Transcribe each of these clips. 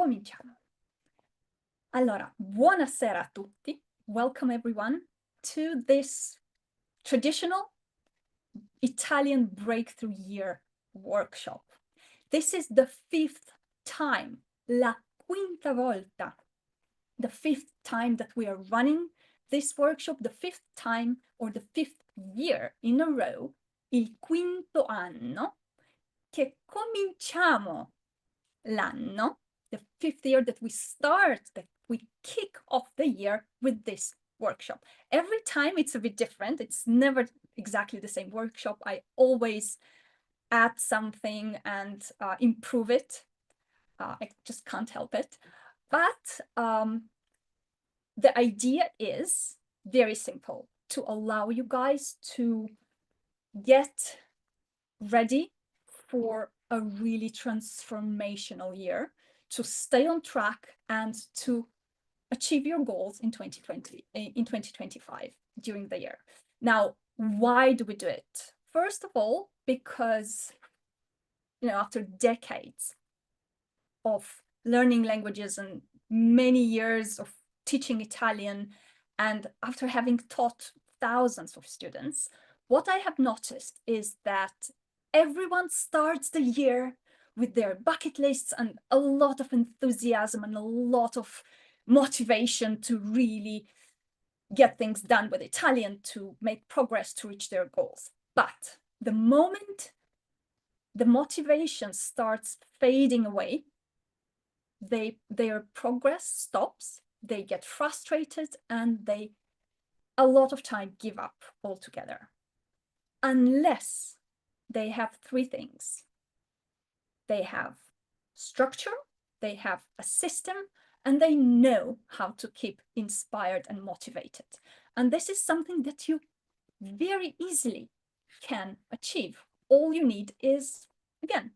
Cominciamo. Allora, buonasera a tutti. Welcome everyone to this traditional Italian Breakthrough Year workshop. This is the 5th time, la quinta volta, the 5th time that we are running this workshop, the 5th time or the 5th year in a row, il quinto anno, che cominciamo l'anno, the 5th year that we start, that we kick off the year with this workshop. Every time it's a bit different. It's never exactly the same workshop. I always add something and improve it. I just can't help it. But the idea is very simple, to allow you guys to get ready for a really transformational year, to stay on track and to achieve your goals in 2025 during the year. Now, why do we do it? First of all, because, after decades of learning languages and many years of teaching Italian, and after having taught thousands of students, what I have noticed is that everyone starts the year with their bucket lists and a lot of enthusiasm and a lot of motivation to really get things done with Italian, to make progress, to reach their goals. But the moment the motivation starts fading away, their progress stops, they get frustrated, and they a lot of time give up altogether, unless they have 3 things. They have structure, they have a system, and they know how to keep inspired and motivated. And this is something that you very easily can achieve. All you need is, again,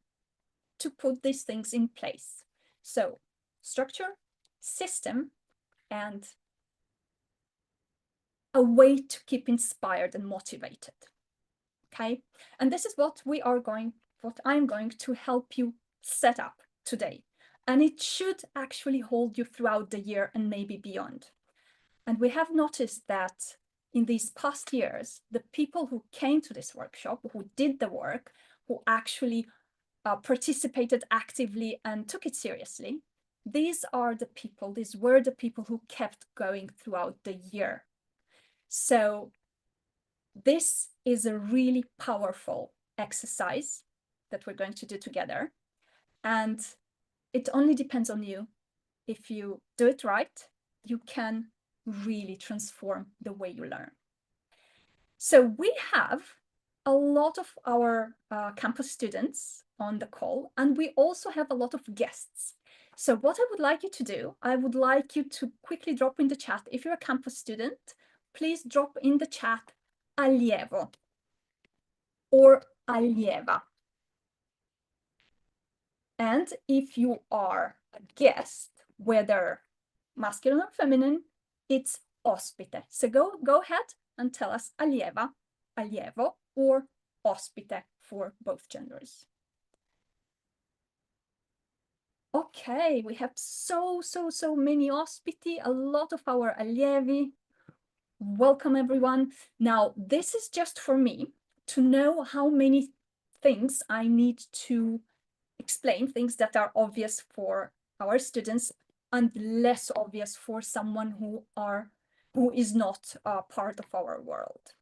to put these things in place. So structure, system, and a way to keep inspired and motivated. Okay, and this is what I'm going to help you set up today. And it should actually hold you throughout the year and maybe beyond. And we have noticed that in these past years, the people who came to this workshop, who did the work, who actually participated actively and took it seriously, these were the people who kept going throughout the year. So this is a really powerful exercise that we're going to do together. And it only depends on you. If you do it right, you can really transform the way you learn. So we have a lot of our campus students on the call, and we also have a lot of guests. So what I would like you to do, I would like you to quickly drop in the chat. If you're a campus student, please drop in the chat allievo or allieva. And if you are a guest, whether masculine or feminine, it's ospite. So go ahead and tell us allieva, allievo, or ospite for both genders. Okay, we have so many ospiti, a lot of our allievi. Welcome everyone. Now, this is just for me to know how many things I need to explain, things that are obvious for our students and less obvious for someone who is not part of our world.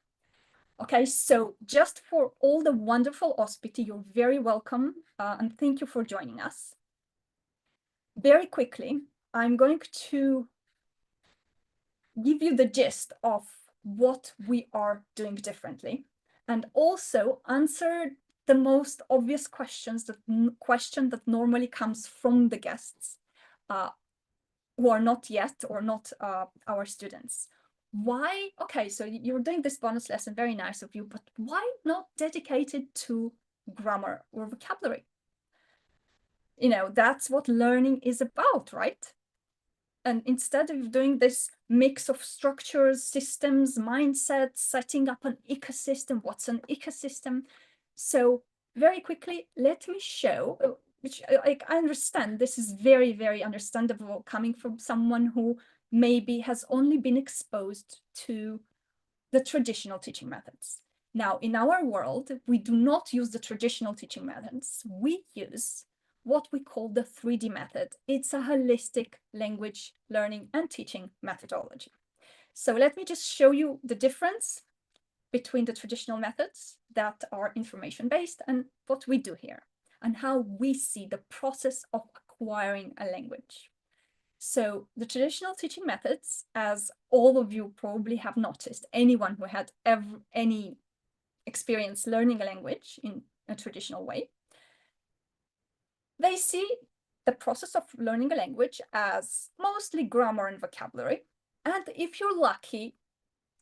Okay, so just for all the wonderful ospiti, you're very welcome and thank you for joining us. Very quickly, I'm going to give you the gist of what we are doing differently, and also answer the most obvious questions, question that normally comes from the guests who are not yet or not our students. Why? Okay, so you're doing this bonus lesson, very nice of you, but why not dedicated to grammar or vocabulary? That's what learning is about, right? And instead of doing this mix of structures, systems, mindsets, setting up an ecosystem, what's an ecosystem? So very quickly, let me show, which like I understand this is very, very understandable coming from someone who maybe has only been exposed to the traditional teaching methods. Now, in our world, we do not use the traditional teaching methods. We use what we call the 3D method. It's a holistic language learning and teaching methodology. So let me just show you the difference between the traditional methods that are information-based and what we do here, and how we see the process of acquiring a language. So the traditional teaching methods, as all of you probably have noticed, anyone who had any experience learning a language in a traditional way, they see the process of learning a language as mostly grammar and vocabulary, and if you're lucky,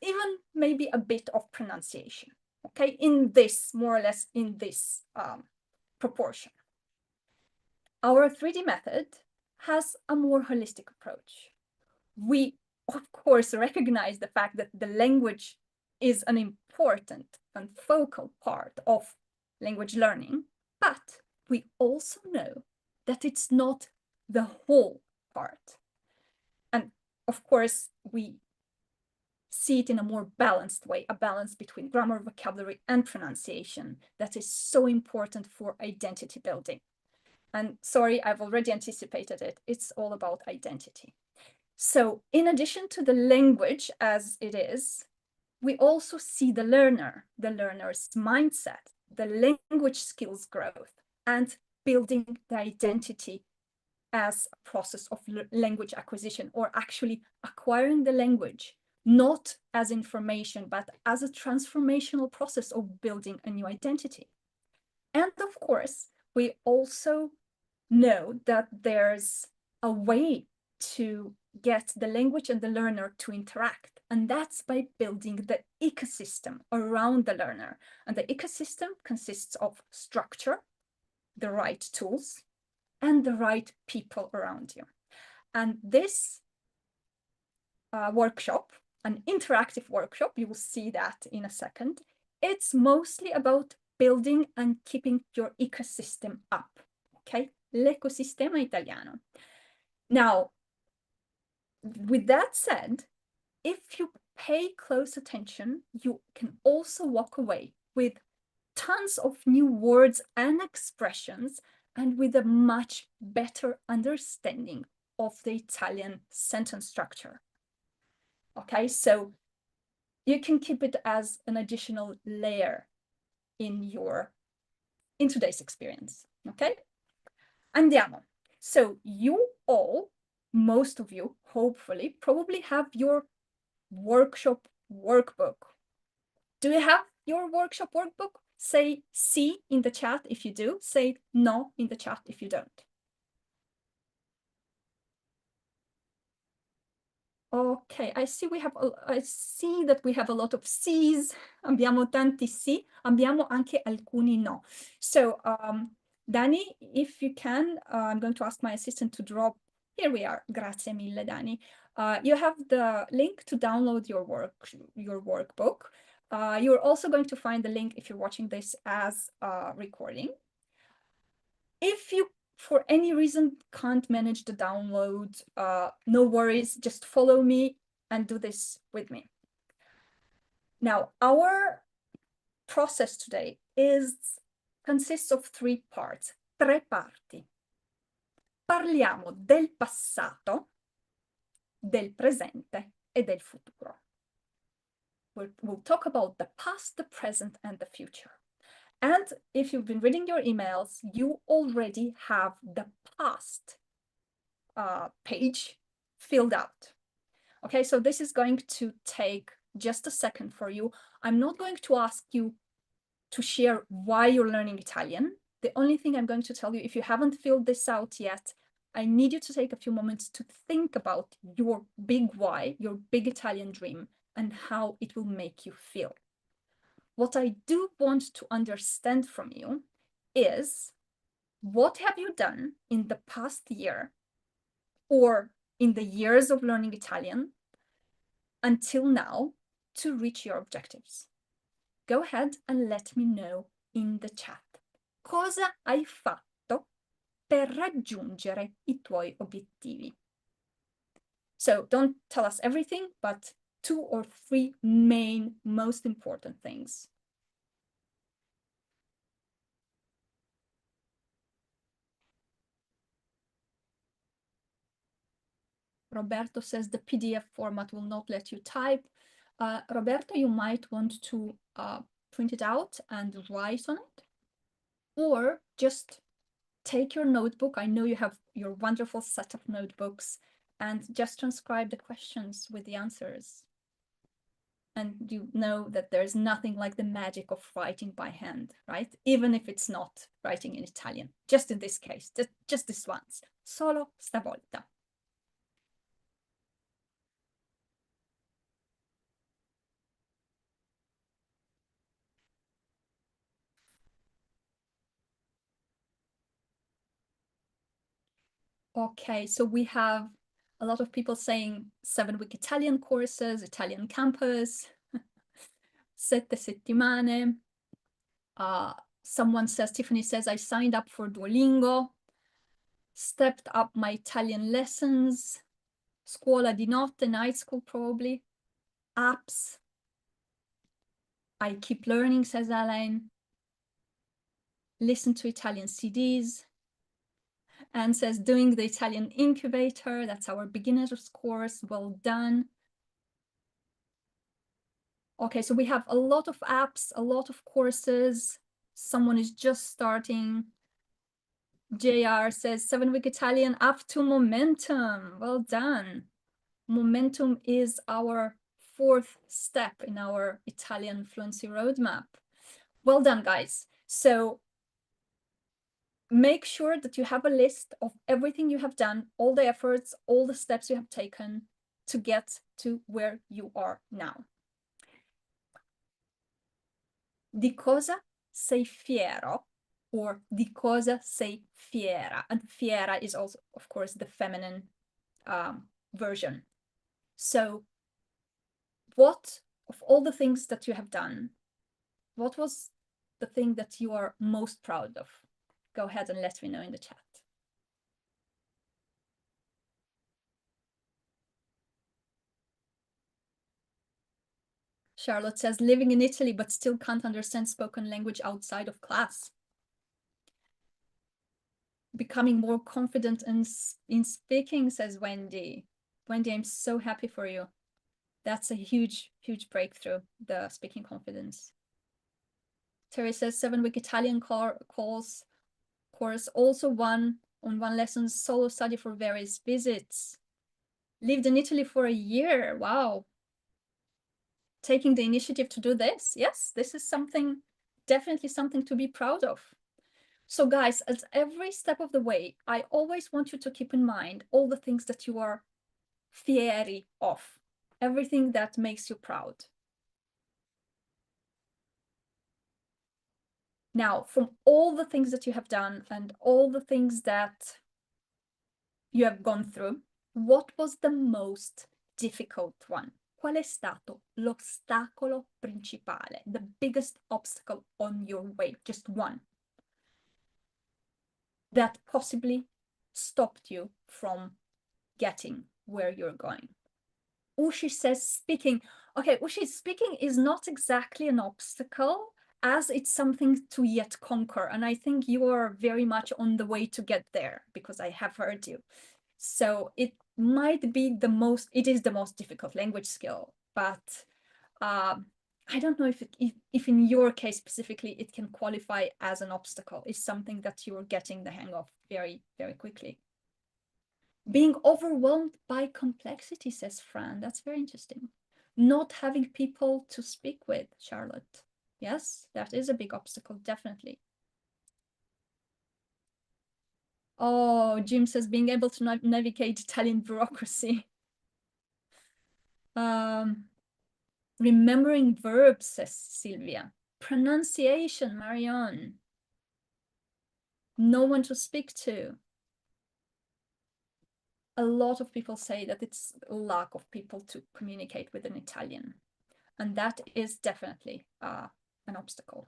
even maybe a bit of pronunciation, okay, in this, more or less in this proportion. Our 3D method has a more holistic approach. We, of course, recognize the fact that the language is an important and focal part of language learning, but we also know that it's not the whole part. And of course, we see it in a more balanced way, a balance between grammar, vocabulary, and pronunciation that is so important for identity building. And sorry, I've already anticipated it. It's all about identity. So in addition to the language as it is, we also see the learner, the learner's mindset, the language skills growth, and building the identity as a process of language acquisition, or actually acquiring the language, not as information, but as a transformational process of building a new identity. And of course, we also know that there's a way to get the language and the learner to interact, and that's by building the ecosystem around the learner. And the ecosystem consists of structure, the right tools, and the right people around you. And this workshop, an interactive workshop, you will see that in a second, it's mostly about building and keeping your ecosystem up, okay? L'ecosistema italiano. Now, with that said, if you pay close attention, you can also walk away with tons of new words and expressions, and with a much better understanding of the Italian sentence structure. Okay, so you can keep it as an additional layer in today's experience, okay? Andiamo. So you all, most of you, hopefully, probably have your workshop workbook. Do you have your workshop workbook? Say sí in the chat if you do. Say no in the chat if you don't. Okay, I see that we have a lot of C's. Abbiamo tanti sì, abbiamo anche alcuni no. So, Dani, if you can, I'm going to ask my assistant to drop. Here we are. Grazie mille, Dani. You have the link to download your workbook. You're also going to find the link if you're watching this as a recording. If you, for any reason, can't manage the download, no worries, just follow me and do this with me. Now, our process today consists of 3 parts, 3 parti. Parliamo del passato, del presente e del futuro. We'll talk about the past, the present, and the future. And if you've been reading your emails, you already have the past page filled out. Okay, so this is going to take just a second for you. I'm not going to ask you to share why you're learning Italian. The only thing I'm going to tell you, if you haven't filled this out yet, I need you to take a few moments to think about your big why, your big Italian dream, and how it will make you feel. What I do want to understand from you is, what have you done in the past year or in the years of learning Italian until now to reach your objectives? Go ahead and let me know in the chat. Cosa hai fatto per raggiungere i tuoi obiettivi. So don't tell us everything, but 2 or 3 main, most important things. Roberto says the PDF format will not let you type. Roberto, you might want to print it out and write on it, or just take your notebook. I know you have your wonderful set of notebooks, and just transcribe the questions with the answers. And you know that there's nothing like the magic of writing by hand, right? Even if it's not writing in Italian, just in this case, just this once, solo stavolta. Okay, so we have a lot of people saying 7-week Italian courses, Italian campus, 7 settimane. Someone says, Tiffany says, I signed up for Duolingo, stepped up my Italian lessons, scuola di notte, night school probably, apps. I keep learning, says Alain. Listen to Italian CDs. And says, doing the Italian incubator, that's our beginner's course, well done. Okay, so we have a lot of apps, a lot of courses. Someone is just starting. JR says 7-week Italian up to momentum. Well done. Momentum is our 4th step in our Italian fluency roadmap. Well done, guys. So make sure that you have a list of everything you have done, all the efforts, all the steps you have taken to get to where you are now. Di cosa sei fiero, or di cosa sei fiera? And fiera is also, of course, the feminine version. So what of all the things that you have done, what was the thing that you are most proud of? Go ahead and let me know in the chat. Charlotte says, living in Italy, but still can't understand spoken language outside of class. Becoming more confident in speaking, says Wendy. Wendy, I'm so happy for you. That's a huge, huge breakthrough, the speaking confidence. Terry says 7-week Italian course, also one lesson, solo study for various visits. Lived in Italy for a year. Wow. Taking the initiative to do this. Yes, this is something, definitely something to be proud of. So guys, at every step of the way, I always want you to keep in mind all the things that you are fieri of, everything that makes you proud. Now, from all the things that you have done and all the things that you have gone through, what was the most difficult one? Qual è stato l'ostacolo principale, the biggest obstacle on your way? Just one that possibly stopped you from getting where you're going. Ushi says speaking. Okay, Ushi, speaking is not exactly an obstacle, as it's something to yet conquer. And I think you are very much on the way to get there, because I have heard you. So it might be it is the most difficult language skill, but I don't know if in your case specifically, it can qualify as an obstacle. It's something that you're getting the hang of very, very quickly. Being overwhelmed by complexity, says Fran. That's very interesting. Not having people to speak with, Charlotte. Yes, that is a big obstacle, definitely. Oh, Jim says being able to navigate Italian bureaucracy. Remembering verbs, says Sylvia. Pronunciation, Marion. No one to speak to. A lot of people say that it's a lack of people to communicate with in Italian. And that is definitely an obstacle.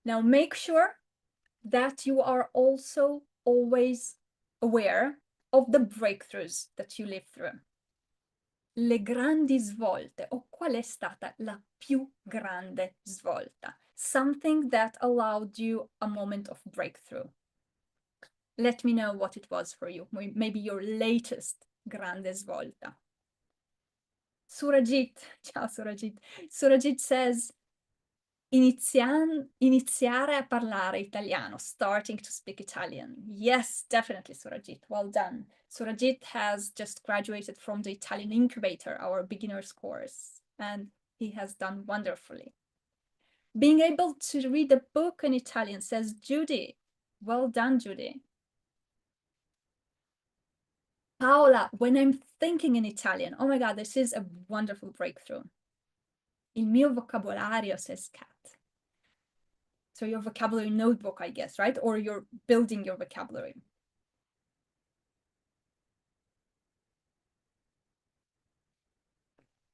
Now make sure that you are also always aware of the breakthroughs that you live through. Le grandi svolte, o qual è stata la più grande svolta? Something that allowed you a moment of breakthrough. Let me know what it was for you, maybe your latest grande svolta. Surajit, ciao Surajit. Surajit says, iniziare a parlare italiano, starting to speak Italian. Yes, definitely, Surajit. Well done. Surajit has just graduated from the Italian Incubator, our beginners course, and he has done wonderfully. Being able to read a book in Italian, says Judy. Well done, Judy. Paola, when I'm thinking in Italian, oh my God, this is a wonderful breakthrough. Il mio vocabolario, says Kat. So your vocabulary notebook, I guess, right? Or you're building your vocabulary.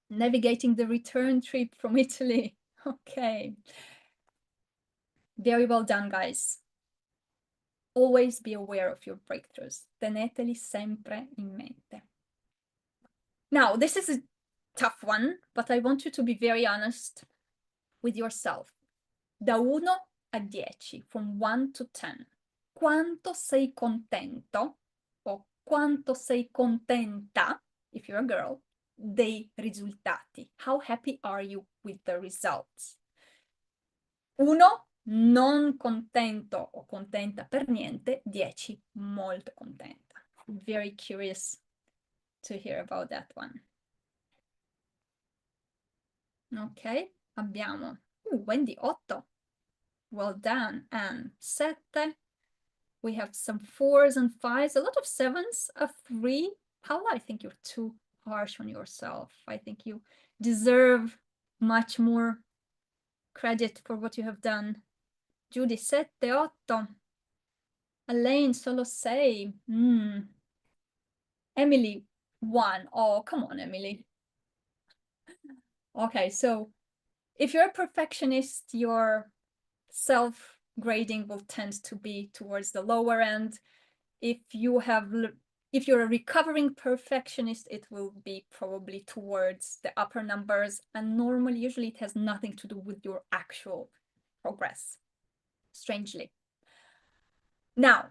Navigating the return trip from Italy. Okay. Very well done, guys. Always be aware of your breakthroughs. Teneteli sempre in mente. Now, this is a tough one, but I want you to be very honest with yourself. Da 1 a 10, from 1 to 10. Quanto sei contento o quanto sei contenta, if you're a girl, dei risultati? How happy are you with the results? 1, non contento o contenta per niente. 10, molto contenta. Very curious to hear about that one. Ok, abbiamo Wendy 8. Well done. And 7. We have some 4s and 5s, a lot of 7s, a 3. Paula, I think you're too harsh on yourself. I think you deserve much more credit for what you have done. Judy, 7, 8. Elaine, solo 6. Emily, 1. Oh, come on, Emily. Okay, so if you're a perfectionist, your self-grading will tend to be towards the lower end. If you're a recovering perfectionist, it will be probably towards the upper numbers, and normally, usually it has nothing to do with your actual progress, strangely. Now,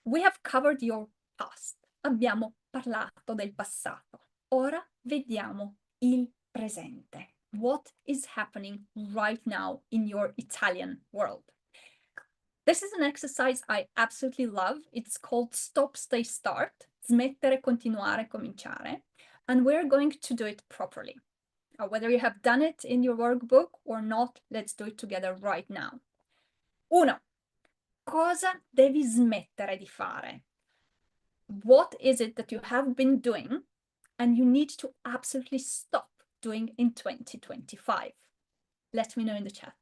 we have covered your past. Abbiamo parlato del passato. Ora vediamo il presente. What is happening right now in your Italian world? This is an exercise I absolutely love. It's called Stop, Stay, Start. Smettere, continuare, cominciare. And we're going to do it properly. Whether you have done it in your workbook or not, let's do it together right now. 1. Cosa devi smettere di fare? What is it that you have been doing and you need to absolutely stop doing in 2025? Let me know in the chat.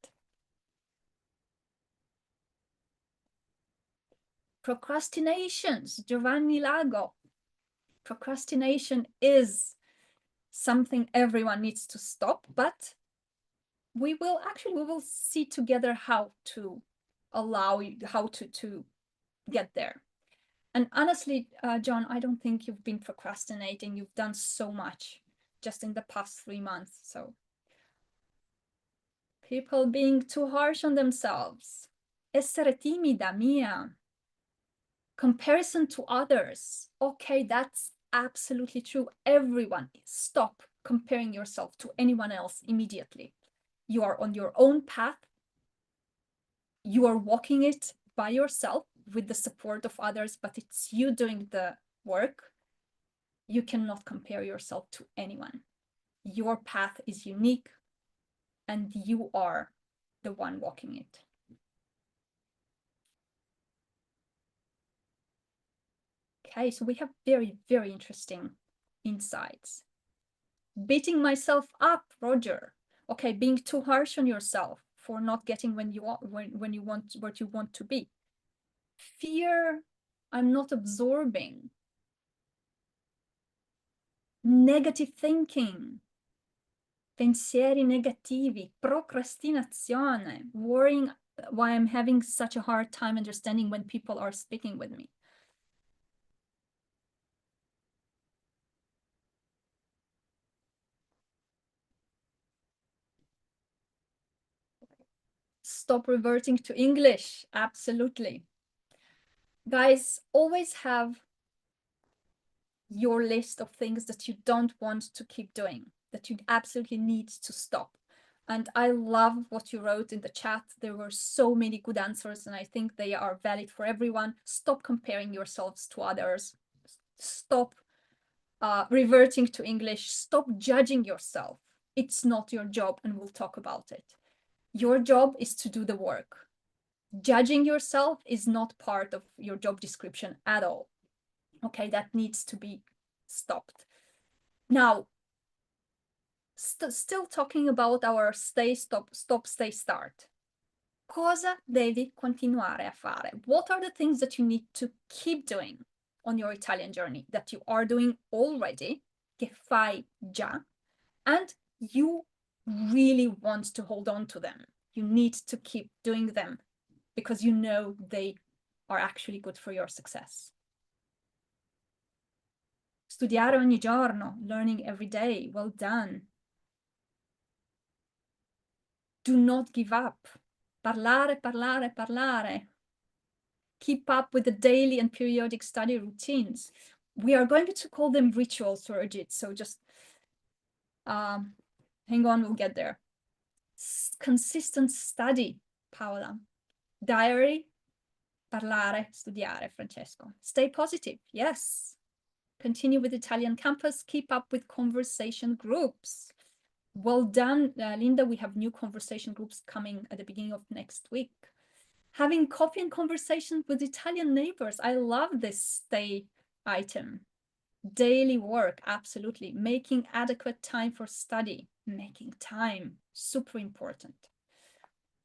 Procrastinations, Giovanni Lago. Procrastination is something everyone needs to stop, but we will see together how to allow you, how to get there. And honestly, John, I don't think you've been procrastinating. You've done so much just in the past 3 months. So people being too harsh on themselves. Essere timida, Mia. Comparison to others. Okay, that's absolutely true. Everyone, stop comparing yourself to anyone else immediately. You are on your own path. You are walking it by yourself with the support of others, but it's you doing the work. You cannot compare yourself to anyone. Your path is unique and you are the one walking it. Okay, so we have very, very interesting insights. Beating myself up, Roger. Okay, being too harsh on yourself for not getting when you want what you want to be. Fear, I'm not absorbing. Negative thinking. Pensieri negativi, procrastinazione, worrying why I'm having such a hard time understanding when people are speaking with me. Stop reverting to English. Absolutely. Guys, always have your list of things that you don't want to keep doing, that you absolutely need to stop. And I love what you wrote in the chat. There were so many good answers, and I think they are valid for everyone. Stop comparing yourselves to others. Stop reverting to English. Stop judging yourself. It's not your job, and we'll talk about it. Your job is to do the work. Judging yourself is not part of your job description at all. Okay, that needs to be stopped. Now, still talking about our stay, stop, stay, start. Cosa devi continuare a fare? What are the things that you need to keep doing on your Italian journey that you are doing already, che fai già, and you really want to hold on to them? You need to keep doing them because you know they are actually good for your success. Studiare ogni giorno, learning every day. Well done. Do not give up. Parlare, parlare, parlare. Keep up with the daily and periodic study routines. We are going to call them rituals for Urgit, so just hang on, we'll get there. Consistent study, Paola. Diary, parlare, studiare, Francesco. Stay positive, yes. Continue with Italian campus, keep up with conversation groups. Well done, Linda. We have new conversation groups coming at the beginning of next week. Having coffee and conversation with Italian neighbors. I love this stay item. Daily work, absolutely. Making adequate time for study. Making time, super important.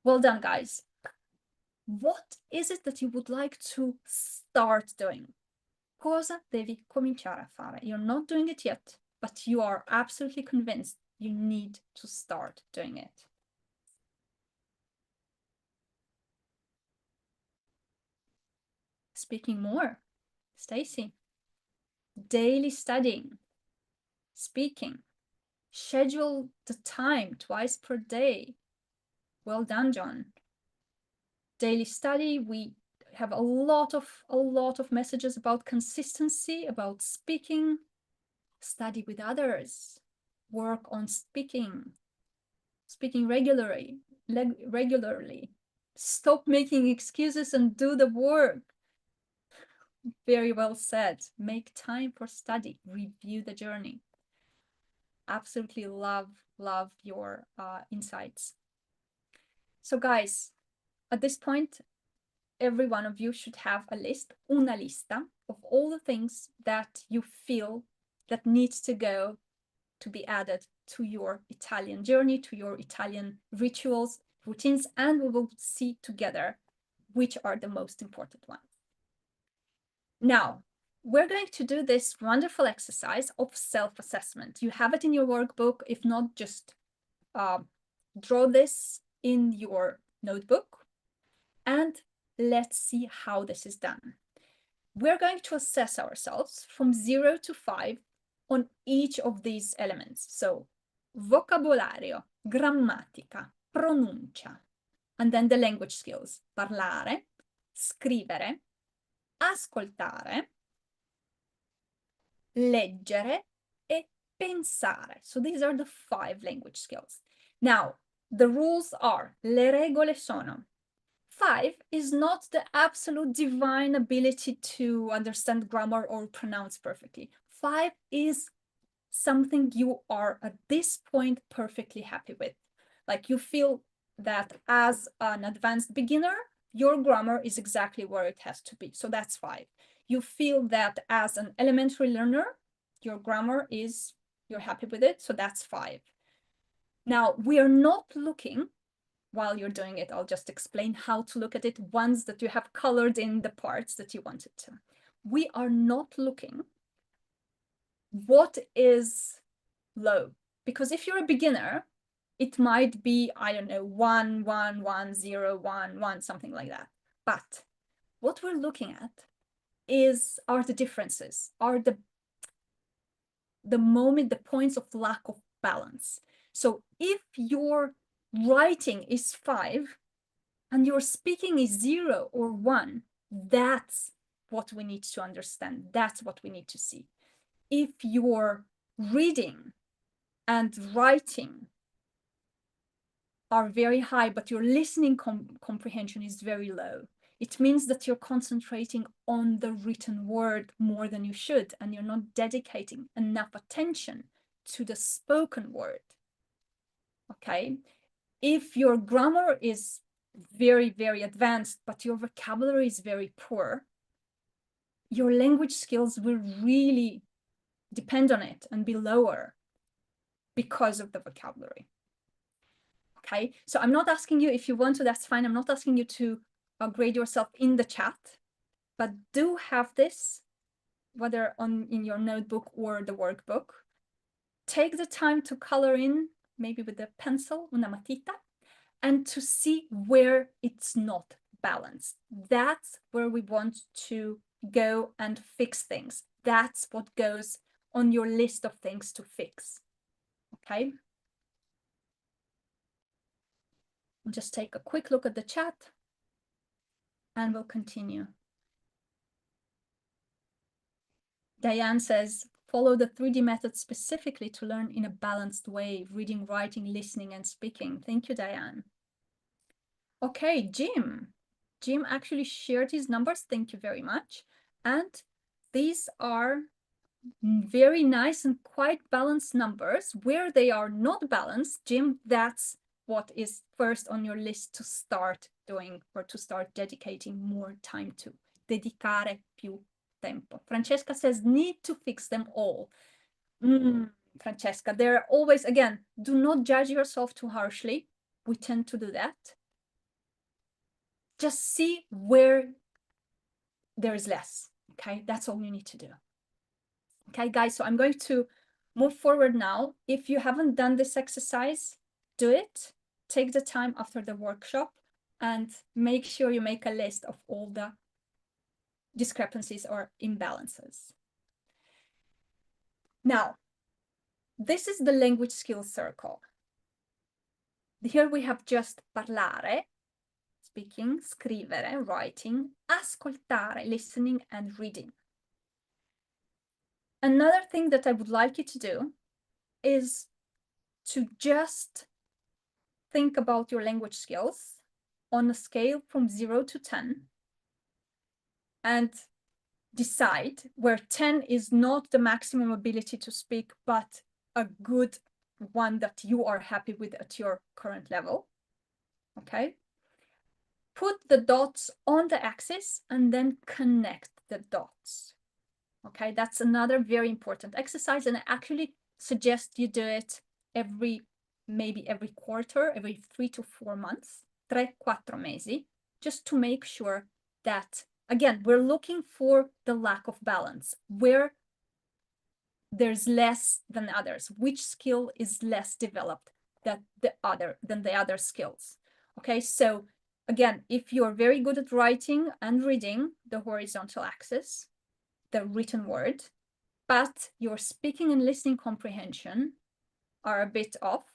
Well done, guys. What is it that you would like to start doing? Cosa devi cominciare a fare? You're not doing it yet, but you are absolutely convinced you need to start doing it. Speaking more, Stacy. Daily studying, speaking. Schedule the time twice per day. Well done, John. Daily study, we have a lot of messages about consistency, about speaking. Study with others. Work on speaking regularly. Stop making excuses and do the work. Very well said. Make time for study. Review the journey. Absolutely love your insights. So guys, at this point, every one of you should have a list, una lista, of all the things that you feel that needs to go to be added to your Italian journey, to your Italian rituals, routines, and we will see together which are the most important ones. Now, we're going to do this wonderful exercise of self-assessment. You have it in your workbook. If not, just draw this in your notebook and let's see how this is done. We're going to assess ourselves from 0 to 5 on each of these elements. So vocabolario, grammatica, pronuncia, and then the language skills, parlare, scrivere, ascoltare, leggere, e pensare. So these are the 5 language skills. Now, the rules are, le regole sono, 5 is not the absolute divine ability to understand grammar or pronounce perfectly. 5 is something you are at this point perfectly happy with. Like you feel that as an advanced beginner, your grammar is exactly where it has to be. So that's 5. You feel that as an elementary learner, your grammar is, you're happy with it. So that's 5. Now, we are not looking, while you're doing it, I'll just explain how to look at it once that you have colored in the parts that you wanted to. We are not looking what is low, because if you're a beginner, it might be, I don't know, 1, 1, 1, 0, 1, 1, something like that. But what we're looking at are the differences, are the points of lack of balance. So if your writing is 5 and your speaking is 0 or 1, that's what we need to understand. That's what we need to see. If your reading and writing are very high, but your listening comprehension is very low, it means that you're concentrating on the written word more than you should, and you're not dedicating enough attention to the spoken word. Okay? If your grammar is very, very advanced, but your vocabulary is very poor, your language skills will really depend on it and be lower because of the vocabulary. Okay, so I'm not asking you, if you want to, that's fine. I'm not asking you to grade yourself in the chat, but do have this, whether in your notebook or the workbook. Take the time to color in, maybe with a pencil, una matita, and to see where it's not balanced. That's where we want to go and fix things. That's what goes on your list of things to fix. Okay. We'll just take a quick look at the chat and we'll continue. Diane says, follow the 3D method specifically to learn in a balanced way, reading, writing, listening, and speaking. Thank you, Diane. Okay, Jim. Jim actually shared his numbers. Thank you very much. And these are very nice and quite balanced numbers. Where they are not balanced, Jim, that's what is first on your list to start doing or to start dedicating more time to. Dedicare più tempo. Francesca says, need to fix them all. Francesca, they're always, again, do not judge yourself too harshly. We tend to do that. Just see where there is less, okay? That's all you need to do. Okay, guys, so I'm going to move forward now. If you haven't done this exercise, do it. Take the time after the workshop and make sure you make a list of all the discrepancies or imbalances. Now, this is the language skills circle. Here we have just parlare, speaking, scrivere, writing, ascoltare, listening, and reading. Another thing that I would like you to do is to just think about your language skills on a scale from 0 to 10 and decide where 10 is not the maximum ability to speak, but a good one that you are happy with at your current level. Okay? Put the dots on the axis and then connect the dots. Okay, that's another very important exercise, and I actually suggest you do it maybe every quarter, every 3 to 4 months, 3-4 mesi, just to make sure that, again, we're looking for the lack of balance, where there's less than others, which skill is less developed than the other skills. Okay, so again, if you're very good at writing and reading, the horizontal axis, the written word, but your speaking and listening comprehension are a bit off,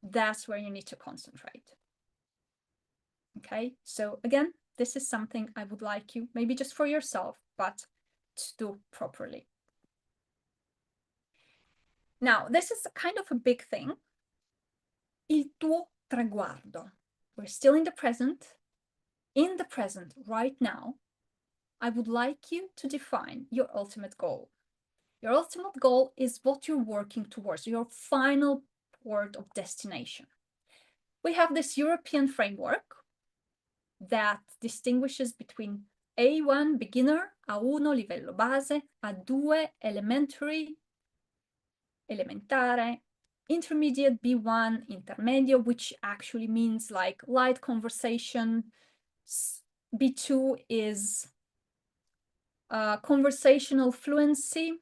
that's where you need to concentrate. Okay, so again, this is something I would like you, maybe just for yourself, but to do properly. Now, this is kind of a big thing. Il tuo traguardo. We're still in the present. In the present, right now, I would like you to define your ultimate goal. Your ultimate goal is what you're working towards, your final port of destination. We have this European framework that distinguishes between A1 beginner, A1 livello base, A2 elementary, elementare, intermediate B1 intermedio, which actually means like light conversation. B2 is conversational fluency.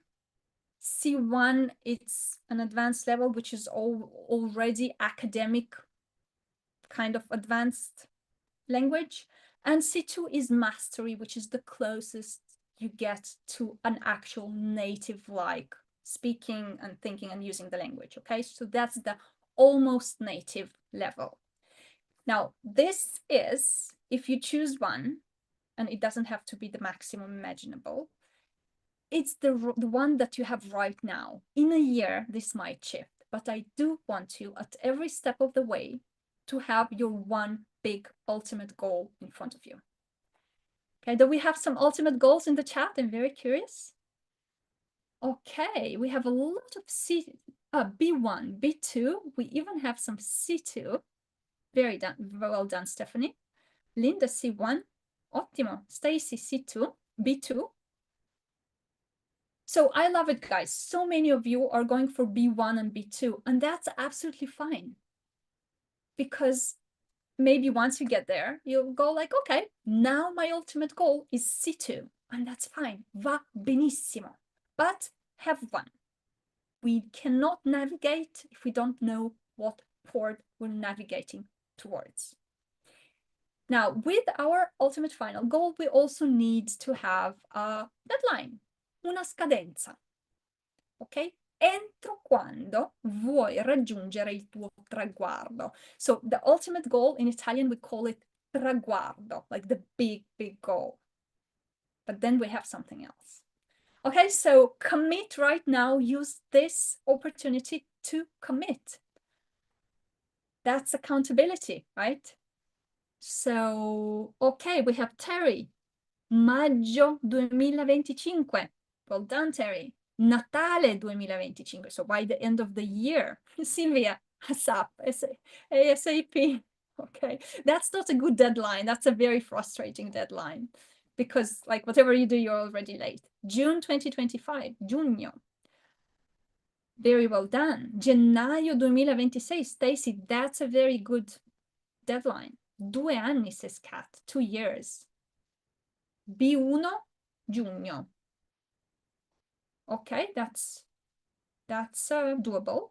C1, it's an advanced level, which is already academic, kind of advanced language. And C2 is mastery, which is the closest you get to an actual native like speaking and thinking and using the language. Okay, so that's the almost native level. Now, this is, if you choose one, and it doesn't have to be the maximum imaginable, it's the one that you have right now. In a year, this might shift, but I do want you at every step of the way to have your one big ultimate goal in front of you. Okay, do we have some ultimate goals in the chat? I'm very curious. Okay, we have a lot of B1, B2. We even have some C2. Very well done, Stephanie. Linda, C1. Ottimo. Stacy, C2, B2. So I love it, guys. So many of you are going for B1 and B2, and that's absolutely fine. Because maybe once you get there, you'll go like, okay, now my ultimate goal is C2, and that's fine. Va benissimo. But have one. We cannot navigate if we don't know what port we're navigating towards. Now, with our ultimate final goal, we also need to have a deadline, una scadenza. Ok? Entro quando vuoi raggiungere il tuo traguardo. So the ultimate goal in Italian, we call it traguardo, like the big, big goal. But then we have something else. Okay, so commit right now. Use this opportunity to commit. That's accountability, right? So, okay, we have Terry. Maggio 2025. Well done, Terry. Natale 2025. So by the end of the year. Sylvia, ASAP. Okay, that's not a good deadline. That's a very frustrating deadline because like whatever you do, you're already late. June 2025, giugno. Very well done. Gennaio 2026, Stacy, that's a very good deadline. 2 anni, says Kat, 2 years. B1, giugno. Okay, that's doable.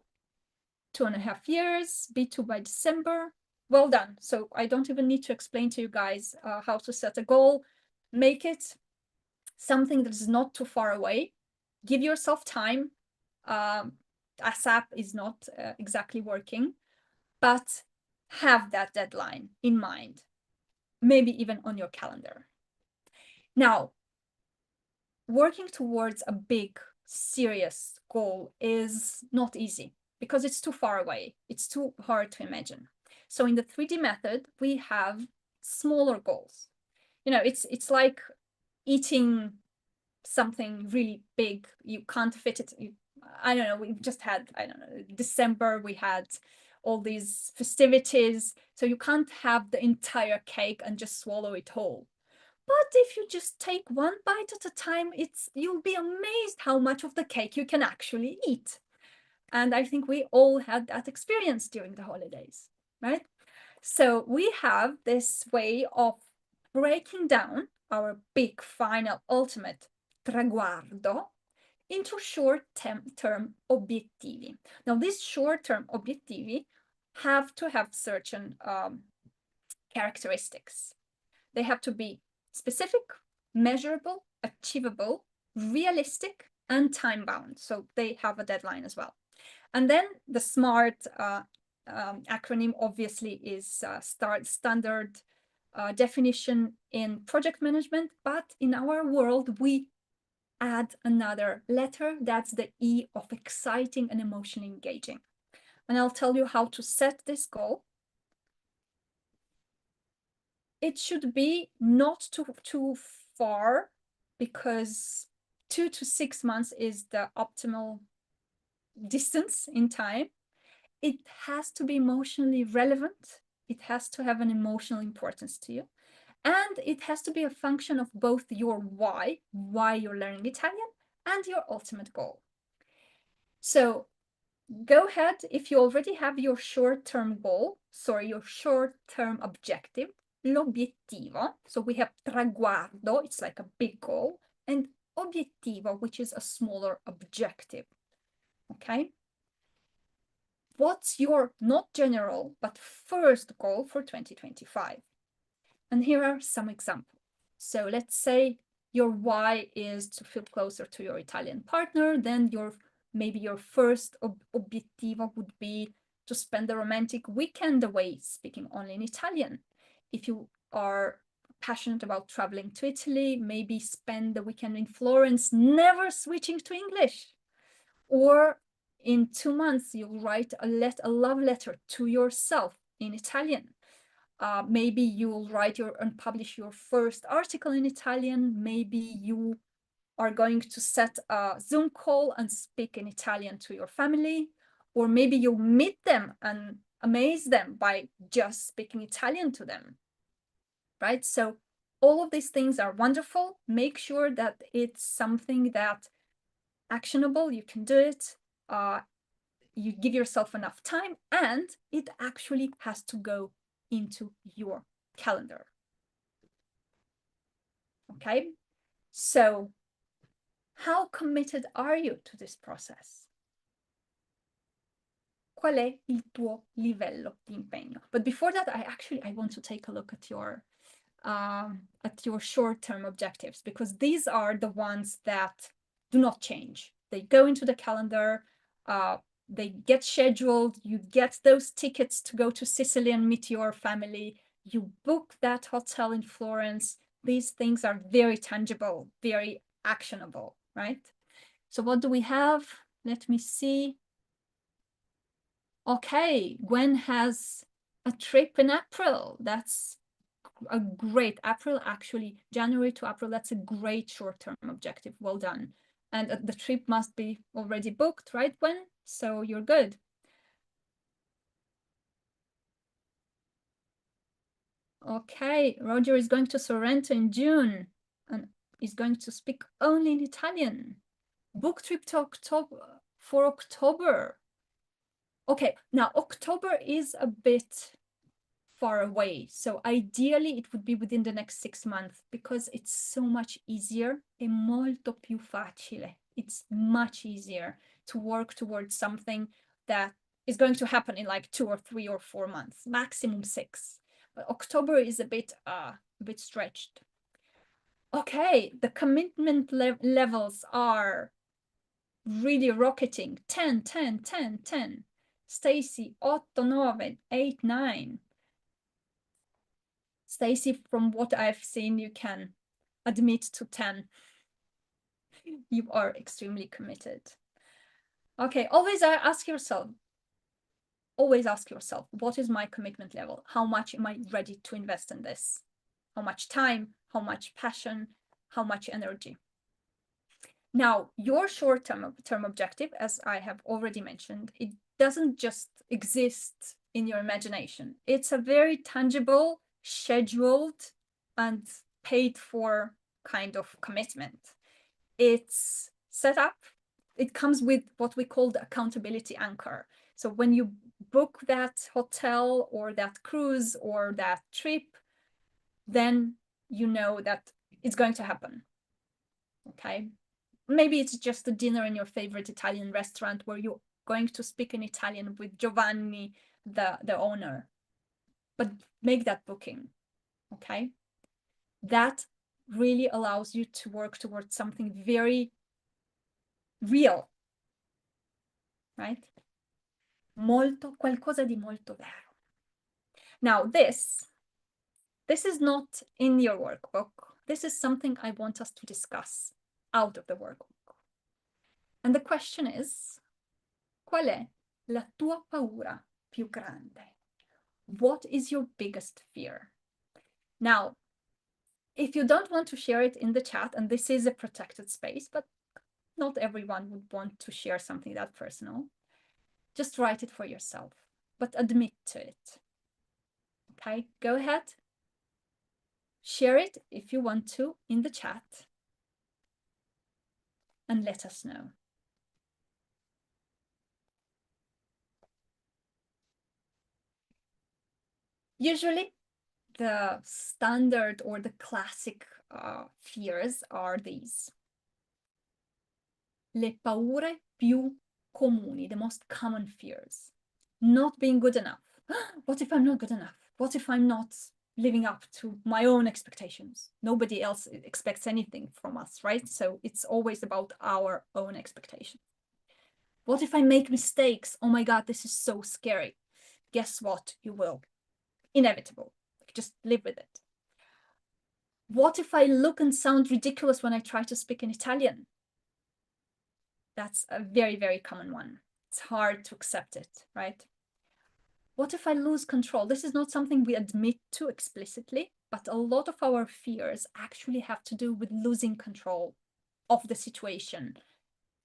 2.5 years, B2 by December. Well done. So I don't even need to explain to you guys how to set a goal. Make it something that is not too far away. Give yourself time. ASAP is not exactly working, but have that deadline in mind, maybe even on your calendar. Now, working towards a big, serious goal is not easy because it's too far away. It's too hard to imagine. So in the 3D method, we have smaller goals. You know, it's like eating something really big. You can't fit it. I don't know. We've just had, I don't know, December, we had all these festivities. So you can't have the entire cake and just swallow it whole. But if you just take one bite at a time, you'll be amazed how much of the cake you can actually eat. And I think we all had that experience during the holidays, right? So we have this way of breaking down our big, final, ultimate traguardo into short-term obiettivi. Now, these short-term obiettivi have to have certain characteristics. They have to be specific, measurable, achievable, realistic, and time-bound. So they have a deadline as well. And then the SMART acronym obviously is standard definition in project management, but in our world, we add another letter. That's the E of exciting and emotionally engaging. And I'll tell you how to set this goal. It should be not too far because 2 to 6 months is the optimal distance in time. It has to be emotionally relevant. It has to have an emotional importance to you. And it has to be a function of both your why you're learning Italian, and your ultimate goal. So go ahead, if you already have your short-term goal, your short-term objective, l'obiettivo. So we have traguardo, it's like a big goal, and obiettivo, which is a smaller objective, okay? What's your, not general, but first goal for 2025? And here are some examples. So let's say your why is to feel closer to your Italian partner, then maybe your first obiettivo would be to spend a romantic weekend away speaking only in Italian. If you are passionate about traveling to Italy, maybe spend the weekend in Florence, never switching to English. Or in 2 months, you'll write a love letter to yourself in Italian. Maybe you'll write and publish your first article in Italian. Maybe you are going to set a Zoom call and speak in Italian to your family. Or maybe you'll meet them and amaze them by just speaking Italian to them, right? So all of these things are wonderful. Make sure that it's something that actionable, you can do it. You give yourself enough time, and it actually has to go into your calendar. Okay, so how committed are you to this process? Qual è il tuo livello di impegno? But before that, I want to take a look at your short-term objectives, because these are the ones that do not change. They go into the calendar, they get scheduled, you get those tickets to go to Sicily and meet your family, you book that hotel in Florence. These things are very tangible, very actionable, right? So what do we have? Let me see. Okay, Gwen has a trip in April. That's a great April, actually, January to April. That's a great short-term objective. Well done. And the trip must be already booked, right, Gwen? So you're good. Okay, Roger is going to Sorrento in June and is going to speak only in Italian. Book trip to October, for October. Okay, now October is a bit far away. So ideally it would be within the next 6 months, because it's so much easier. È molto più facile. It's much easier to work towards something that is going to happen in like 2 or 3 or 4 months, maximum 6. But October is a bit stretched. Okay, the commitment levels are really rocketing. 10, 10, 10, 10. Stacy, 8, 9, 8, 9. Stacy, from what I've seen, you can admit to 10. You are extremely committed. Okay, always ask yourself, what is my commitment level? How much am I ready to invest in this? How much time, how much passion, how much energy? Now, your short-term objective, as I have already mentioned, it doesn't just exist in your imagination. It's a very tangible, scheduled, and paid for kind of commitment. It's set up. It comes with what we call the accountability anchor. So when you book that hotel or that cruise or that trip, then you know that it's going to happen. Okay. Maybe it's just a dinner in your favorite Italian restaurant where you're going to speak in Italian with Giovanni, the owner. But make that booking, okay? That really allows you to work towards something very real, right? Qualcosa di molto vero. Now, this is not in your workbook. This is something I want us to discuss out of the workbook. And the question is, qual è la tua paura più grande? What is your biggest fear? Now, if you don't want to share it in the chat, and this is a protected space, but not everyone would want to share something that personal, just write it for yourself, but admit to it. Okay, go ahead. Share it if you want to in the chat and let us know. Usually, the standard or the classic fears are these. le paure più comuni, the most common fears. Not being good enough. What if I'm not good enough? What if I'm not living up to my own expectations? Nobody else expects anything from us, right? So it's always about our own expectations. What if I make mistakes? Oh my God, this is so scary. Guess what? You will. Inevitable. Just live with it. What if I look and sound ridiculous when I try to speak in Italian? That's a very, very common one. It's hard to accept it, right? What if I lose control? This is not something we admit to explicitly, but a lot of our fears actually have to do with losing control of the situation,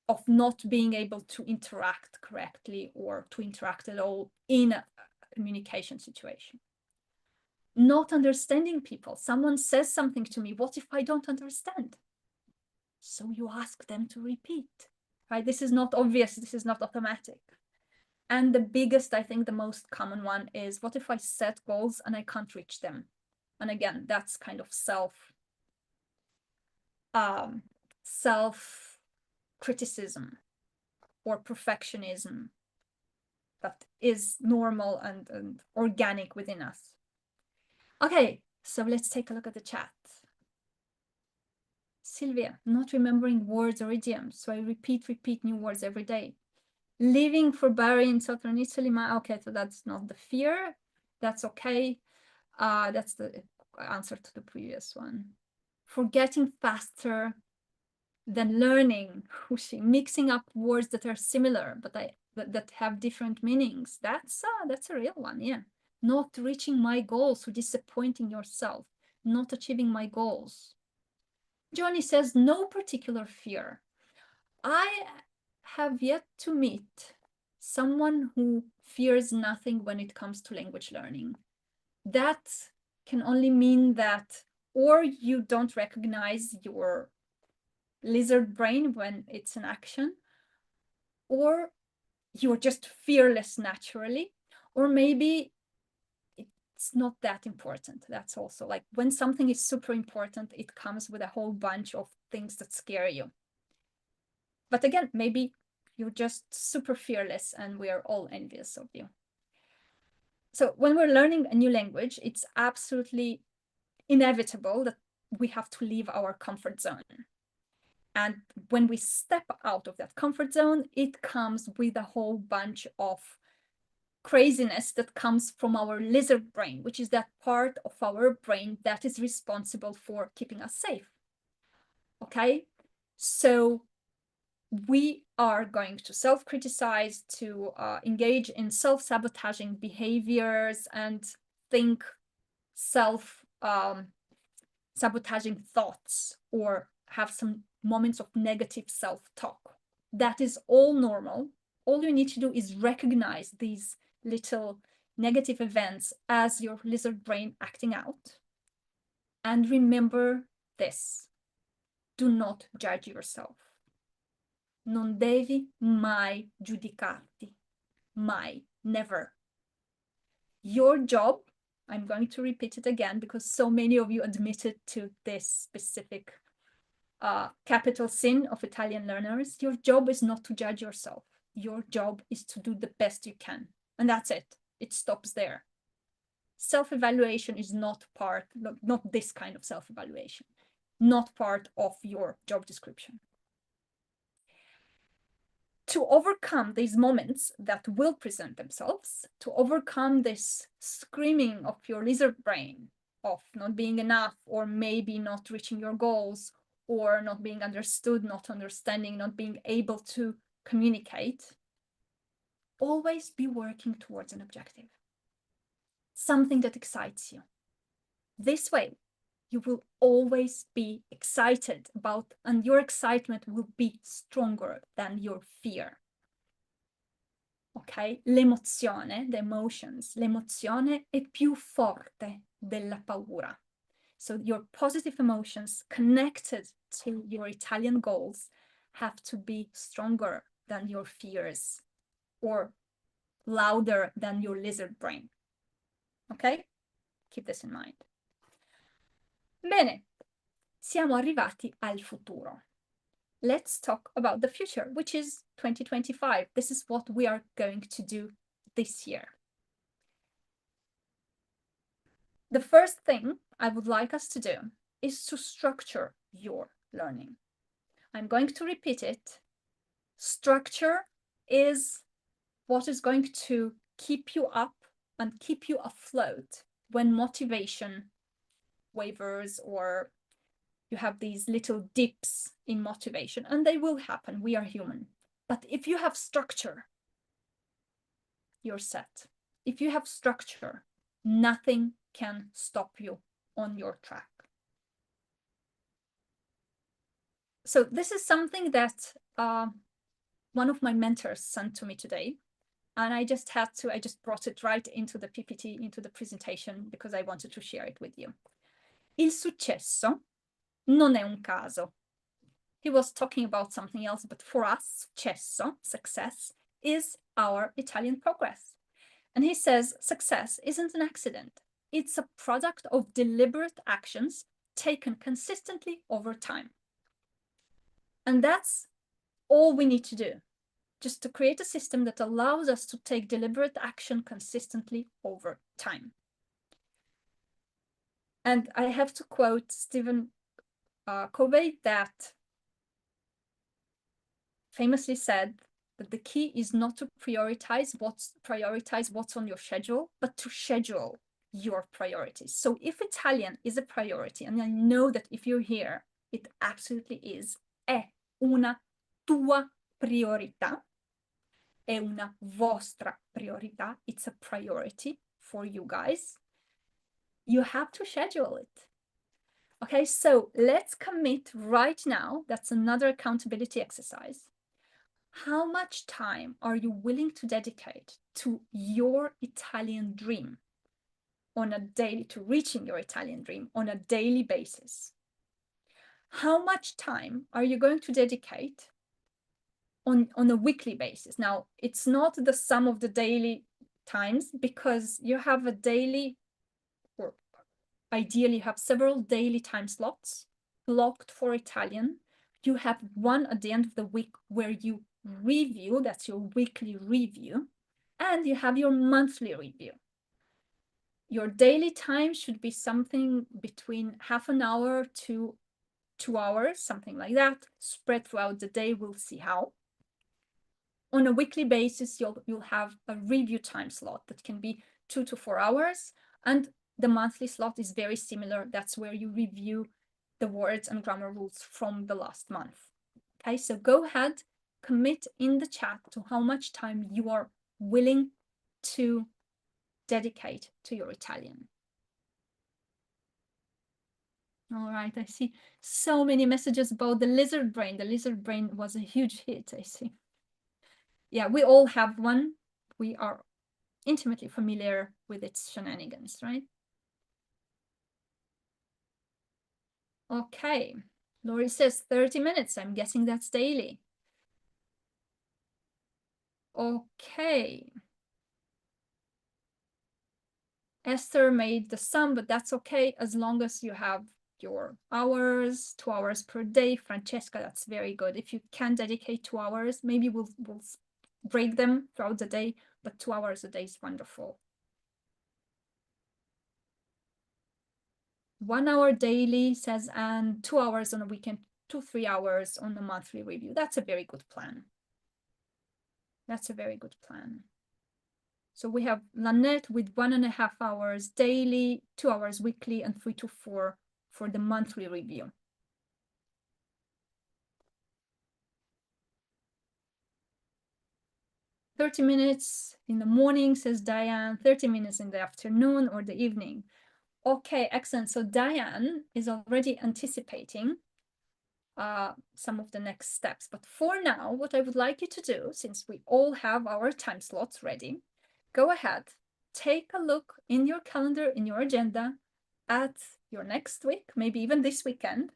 of not being able to interact correctly or to interact at all in a communication situation. Not understanding people. Someone says something to me. What if I don't understand? So you ask them to repeat, right? This is not obvious. This is not automatic. And the biggest, I think the most common one is, what if I set goals and I can't reach them? And again, that's kind of self-criticism or perfectionism that is normal and organic within us. Okay, so let's take a look at the chat. Sylvia, not remembering words or idioms, so I repeat new words every day. Living for Bari in southern Italy, okay, so that's not the fear. That's okay. That's the answer to the previous one. Forgetting faster than learning, mixing up words that are similar, but that have different meanings. That's a real one, yeah. Not reaching my goals, so disappointing yourself, not achieving my goals. Johnny says, no particular fear. I have yet to meet someone who fears nothing when it comes to language learning. That can only mean that or you don't recognize your lizard brain when it's in action, or you're just fearless naturally, or maybe it's not that important. That's also like when something is super important, it comes with a whole bunch of things that scare you. But again, maybe you're just super fearless and we are all envious of you. So when we're learning a new language, it's absolutely inevitable that we have to leave our comfort zone. And when we step out of that comfort zone, it comes with a whole bunch of craziness that comes from our lizard brain, which is that part of our brain that is responsible for keeping us safe. Okay, so we are going to self-criticize, to engage in self-sabotaging behaviors and think self-sabotaging thoughts or have some moments of negative self-talk. That is all normal. All you need to do is recognize these little negative events as your lizard brain acting out. And remember this, do not judge yourself. Non devi mai giudicarti. Mai, never. Your job, I'm going to repeat it again because so many of you admitted to this specific capital sin of Italian learners. Your job is not to judge yourself. Your job is to do the best you can. And that's it. It stops there. Self-evaluation is not part, not this kind of self-evaluation, not part of your job description. To overcome these moments that will present themselves, to overcome this screaming of your lizard brain of not being enough, or maybe not reaching your goals, or not being understood, not understanding, not being able to communicate, always be working towards an objective, something that excites you. This way, you will always be excited about, and your excitement will be stronger than your fear. Ok? L'emozione, the emotions, l'emozione è più forte della paura. So your positive emotions connected to your Italian goals have to be stronger than your fears or louder than your lizard brain. Ok? Keep this in mind. Bene, siamo arrivati al futuro. let's talk about the future, which is 2025. This is what we are going to do this year. The first thing I would like us to do is to structure your learning. I'm going to repeat it. Structure is what is going to keep you up and keep you afloat when motivation wavers or you have these little dips in motivation, and they will happen. We are human. But if you have structure, you're set. If you have structure, nothing can stop you on your track. So this is something that one of my mentors sent to me today. And I just brought it right into the PPT, into the presentation, because I wanted to share it with you. Il successo non è un caso. He was talking about something else, but for us, successo, success, is our Italian progress. And he says success isn't an accident. It's a product of deliberate actions taken consistently over time. And that's all we need to do, just to create a system that allows us to take deliberate action consistently over time. And I have to quote Stephen Covey, that famously said that the key is not to prioritize what's on your schedule, but to schedule your priorities. So if Italian is a priority, and I know that if you're here, it absolutely is, è una tua priorità, è una vostra priorità, it's a priority for you guys, you have to schedule it. Okay, so let's commit right now. That's another accountability exercise. How much time are you willing to dedicate to your Italian dream to reaching your Italian dream on a daily basis? How much time are you going to dedicate on a weekly basis? Now, it's not the sum of the daily times, because you have a daily, or ideally you have several daily time slots blocked for Italian. You have one at the end of the week where you review, that's your weekly review, and you have your monthly review. Your daily time should be something between half an hour to 2 hours, something like that, spread throughout the day. We'll see how. On a weekly basis, you'll have a review time slot that can be 2 to 4 hours, and the monthly slot is very similar. That's where you review the words and grammar rules from the last month. Okay, so go ahead, commit in the chat to how much time you are willing to dedicate to your Italian. All right, I see so many messages about the lizard brain. The lizard brain was a huge hit, I see. Yeah, we all have one. We are intimately familiar with its shenanigans, right? Okay, Lori says 30 minutes. I'm guessing that's daily. Okay. Esther made the sum, but that's okay as long as you have your hours, 2 hours per day. Francesca, that's very good. If you can dedicate 2 hours, maybe we'll break them throughout the day, but 2 hours a day is wonderful. 1 hour daily, says Anne, 2 hours on a weekend, 2-3 hours on a monthly review. That's a very good plan. That's a very good plan. So we have Lynette with 1.5 hours daily, 2 hours weekly, and 3 to 4 for the monthly review. "30 minutes in the morning," says Diane, 30 minutes in the afternoon or the evening. Okay, excellent. So Diane is already anticipating some of the next steps. But for now, what I would like you to do, since we all have our time slots ready, go ahead, take a look in your calendar, in your agenda, at your next week, maybe even this weekend,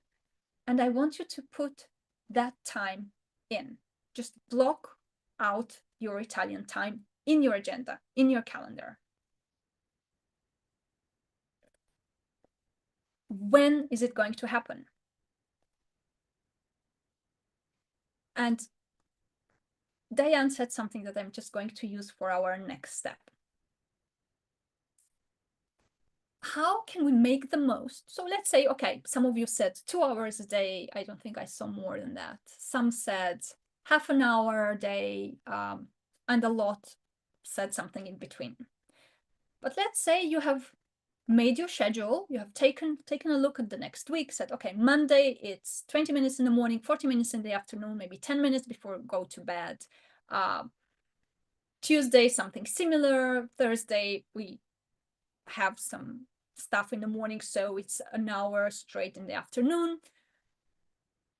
and I want you to put that time in. Just block out your Italian time in your agenda, in your calendar. When is it going to happen? And Diane said something that I'm just going to use for our next step. How can we make the most? So let's say, okay, some of you said 2 hours a day. I don't think I saw more than that. Some said half an hour a day, and a lot said something in between. But let's say you have made your schedule, you have taken a look at the next week, said, okay, Monday, it's 20 minutes in the morning, 40 minutes in the afternoon, maybe 10 minutes before go to bed. Tuesday, something similar. Thursday, we have some stuff in the morning, so it's an hour straight in the afternoon.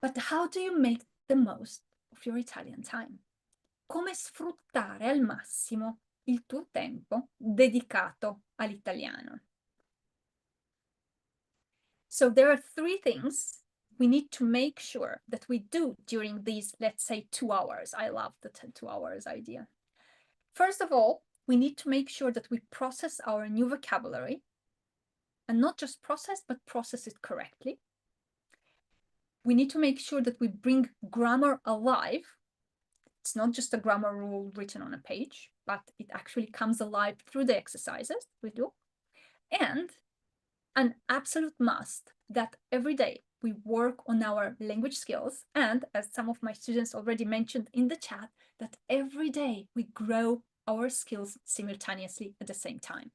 But how do you make the most of your Italian time? Come sfruttare al massimo il tuo tempo dedicato all'italiano? So there are 3 things we need to make sure that we do during these, let's say, 2 hours. I love the 2 hours idea. First of all, we need to make sure that we process our new vocabulary, and not just process, but process it correctly. We need to make sure that we bring grammar alive. It's not just a grammar rule written on a page, but it actually comes alive through the exercises we do. And an absolute must that every day we work on our language skills, and as some of my students already mentioned in the chat, that every day we grow our skills simultaneously at the same time.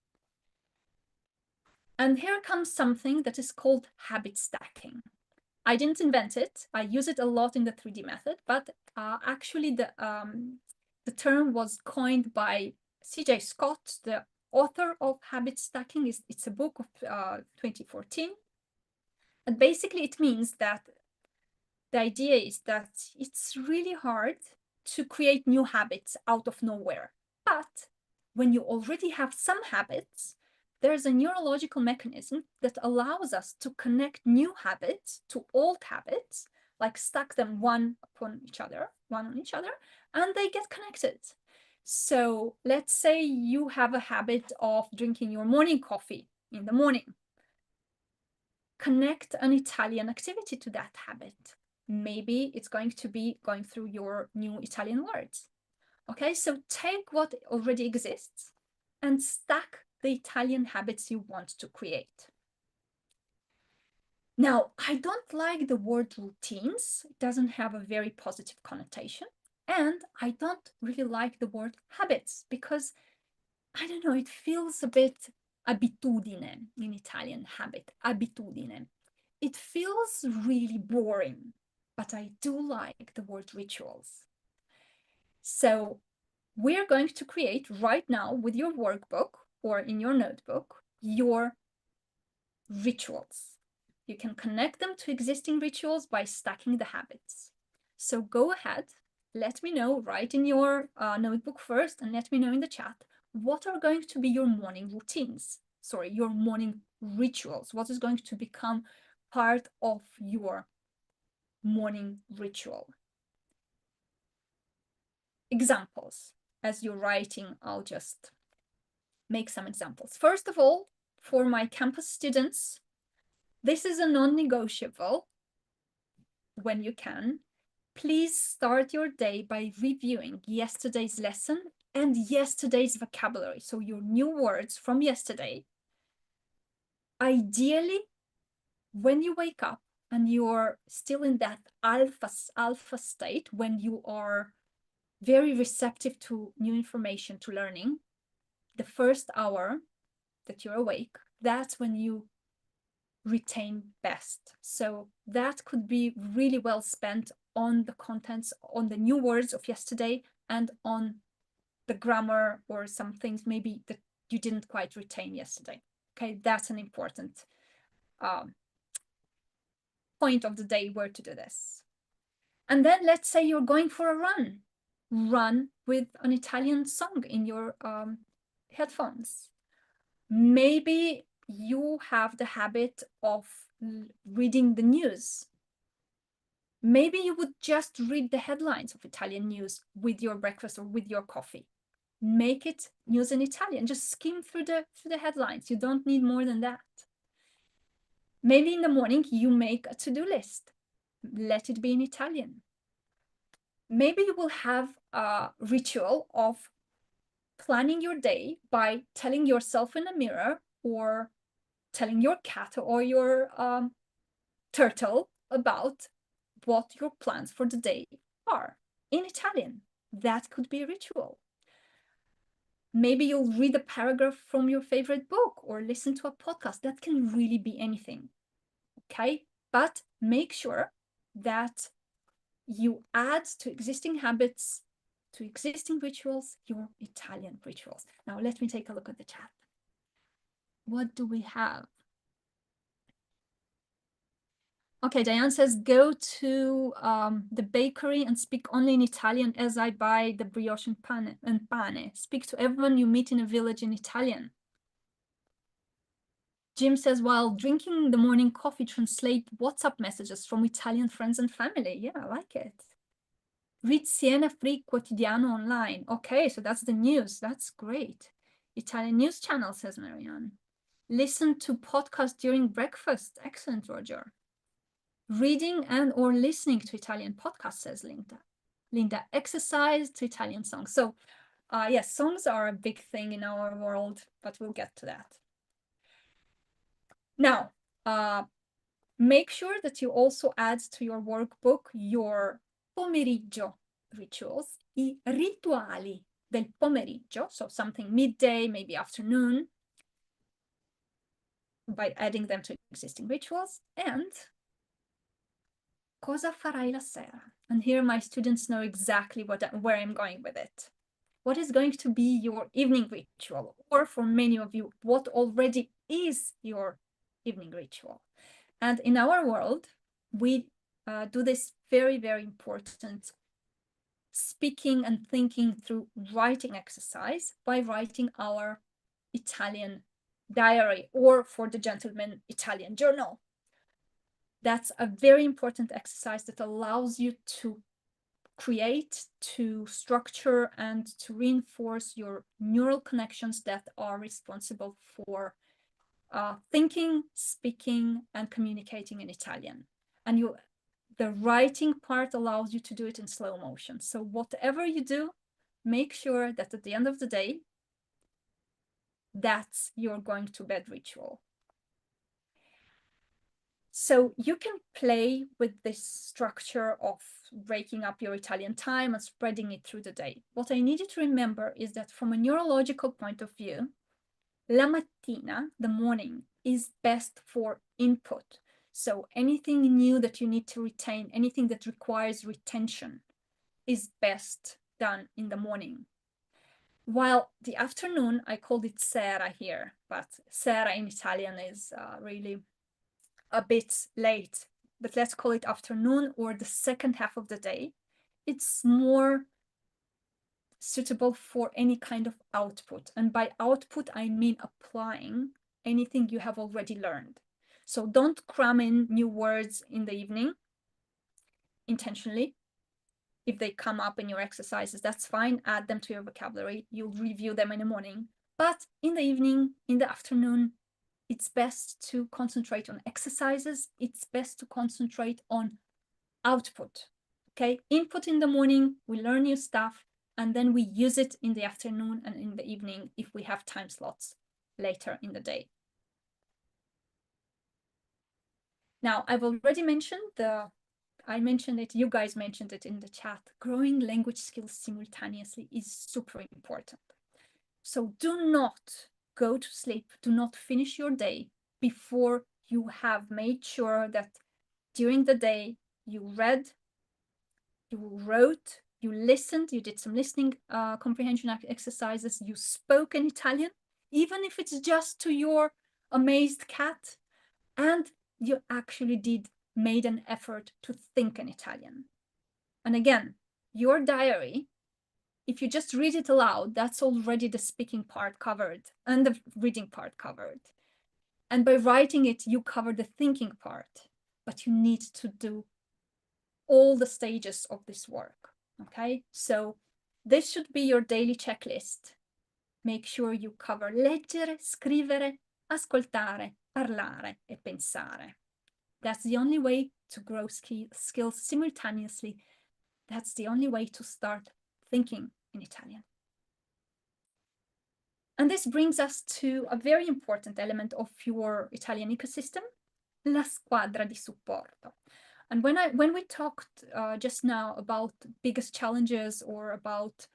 And here comes something that is called habit stacking. I didn't invent it. I use it a lot in the 3D method, but actually the term was coined by C.J. Scott, the author of Habit Stacking. It's a book of 2014. And basically it means that the idea is that it's really hard to create new habits out of nowhere. But when you already have some habits, there's a neurological mechanism that allows us to connect new habits to old habits, like stack them one on each other, and they get connected. So let's say you have a habit of drinking your morning coffee in the morning. Connect an Italian activity to that habit. Maybe it's going to be going through your new Italian words. Okay, so take what already exists and stack the Italian habits you want to create. Now, I don't like the word routines. It doesn't have a very positive connotation. And I don't really like the word habits because, I don't know, it feels a bit abitudine in Italian, habit, abitudine. It feels really boring, but I do like the word rituals. So we're going to create right now with your workbook or in your notebook, your rituals. You can connect them to existing rituals by stacking the habits. So go ahead, let me know, write in your notebook first and let me know in the chat, what are going to be your morning routines? Sorry, your morning rituals. What is going to become part of your morning ritual? Examples. As you're writing, I'll just make some examples. First of all, for my campus students, this is a non-negotiable. When you can, please start your day by reviewing yesterday's lesson and yesterday's vocabulary. So your new words from yesterday. Ideally, when you wake up and you're still in that alpha state, when you are very receptive to new information, to learning, the first hour that you're awake, that's when you retain best. So that could be really well spent on the contents, on the new words of yesterday, and on the grammar or some things maybe that you didn't quite retain yesterday. Okay, that's an important point of the day where to do this. And then let's say you're going for a run with an Italian song in your headphones. Maybe you have the habit of reading the news. Maybe you would just read the headlines of Italian news with your breakfast or with your coffee. Make it news in Italian. Just skim through the headlines. You don't need more than that. Maybe in the morning you make a to-do list. Let it be in Italian. maybe you will have a ritual of planning your day by telling yourself in a mirror or telling your cat or your turtle about what your plans for the day are in Italian. That could be a ritual. Maybe you'll read a paragraph from your favorite book or listen to a podcast. That can really be anything. Okay? But make sure that you add to existing habits, to existing rituals, your Italian rituals. Now, let me take a look at the chat. What do we have? Okay, Diane says, go to the bakery and speak only in Italian as I buy the brioche and pane. Speak to everyone you meet in a village in Italian. Jim says, while drinking the morning coffee, translate WhatsApp messages from Italian friends and family. Yeah, I like it. Read Siena Free Quotidiano online. Okay, so that's the news. That's great. Italian news channel, says Marianne. Listen to podcasts during breakfast. Excellent, Roger. Reading and or listening to Italian podcasts, says Linda. Linda, exercise to Italian songs. So yes, songs are a big thing in our world, but we'll get to that. Now, make sure that you also add to your workbook your pomeriggio rituals, I rituali del pomeriggio, so something midday, maybe afternoon, by adding them to existing rituals, and cosa farai la sera? And here my students know exactly where I'm going with it. What is going to be your evening ritual? Or for many of you, what already is your evening ritual? And in our world, we do this very, very important speaking and thinking through writing exercise by writing our Italian diary, or for the gentleman, Italian journal. That's a very important exercise that allows you to create, to structure, and to reinforce your neural connections that are responsible for thinking, speaking, and communicating in Italian. And the writing part allows you to do it in slow motion. So whatever you do, make sure that at the end of the day, that's your going to bed ritual. So you can play with this structure of breaking up your Italian time and spreading it through the day. What I need you to remember is that from a neurological point of view, la mattina, the morning, is best for input. So anything new that you need to retain, anything that requires retention, is best done in the morning. While the afternoon, I called it sera here, but sera in Italian is really a bit late, but let's call it afternoon or the second half of the day. It's more suitable for any kind of output. And by output, I mean applying anything you have already learned. So don't cram in new words in the evening intentionally. If they come up in your exercises, that's fine. Add them to your vocabulary. You'll review them in the morning. But in the evening, in the afternoon, it's best to concentrate on exercises. It's best to concentrate on output. Okay, input in the morning, we learn new stuff, and then we use it in the afternoon and in the evening if we have time slots later in the day. Now, I've already mentioned I mentioned it, you guys mentioned it in the chat. Growing language skills simultaneously is super important. So do not go to sleep, do not finish your day before you have made sure that during the day you read, you wrote, you listened, you did some listening comprehension exercises, you spoke in Italian, even if it's just to your amazed cat, and you actually made an effort to think in Italian. And again, your diary, if you just read it aloud, that's already the speaking part covered and the reading part covered. And by writing it, you cover the thinking part, but you need to do all the stages of this work, okay? So this should be your daily checklist. Make sure you cover leggere, scrivere, ascoltare, parlare, e pensare. That's the only way to grow skills simultaneously That's the only way to start thinking in Italian. And this brings us to a very important element of your Italian ecosystem, la squadra di supporto. And when we talked just now about biggest challenges or about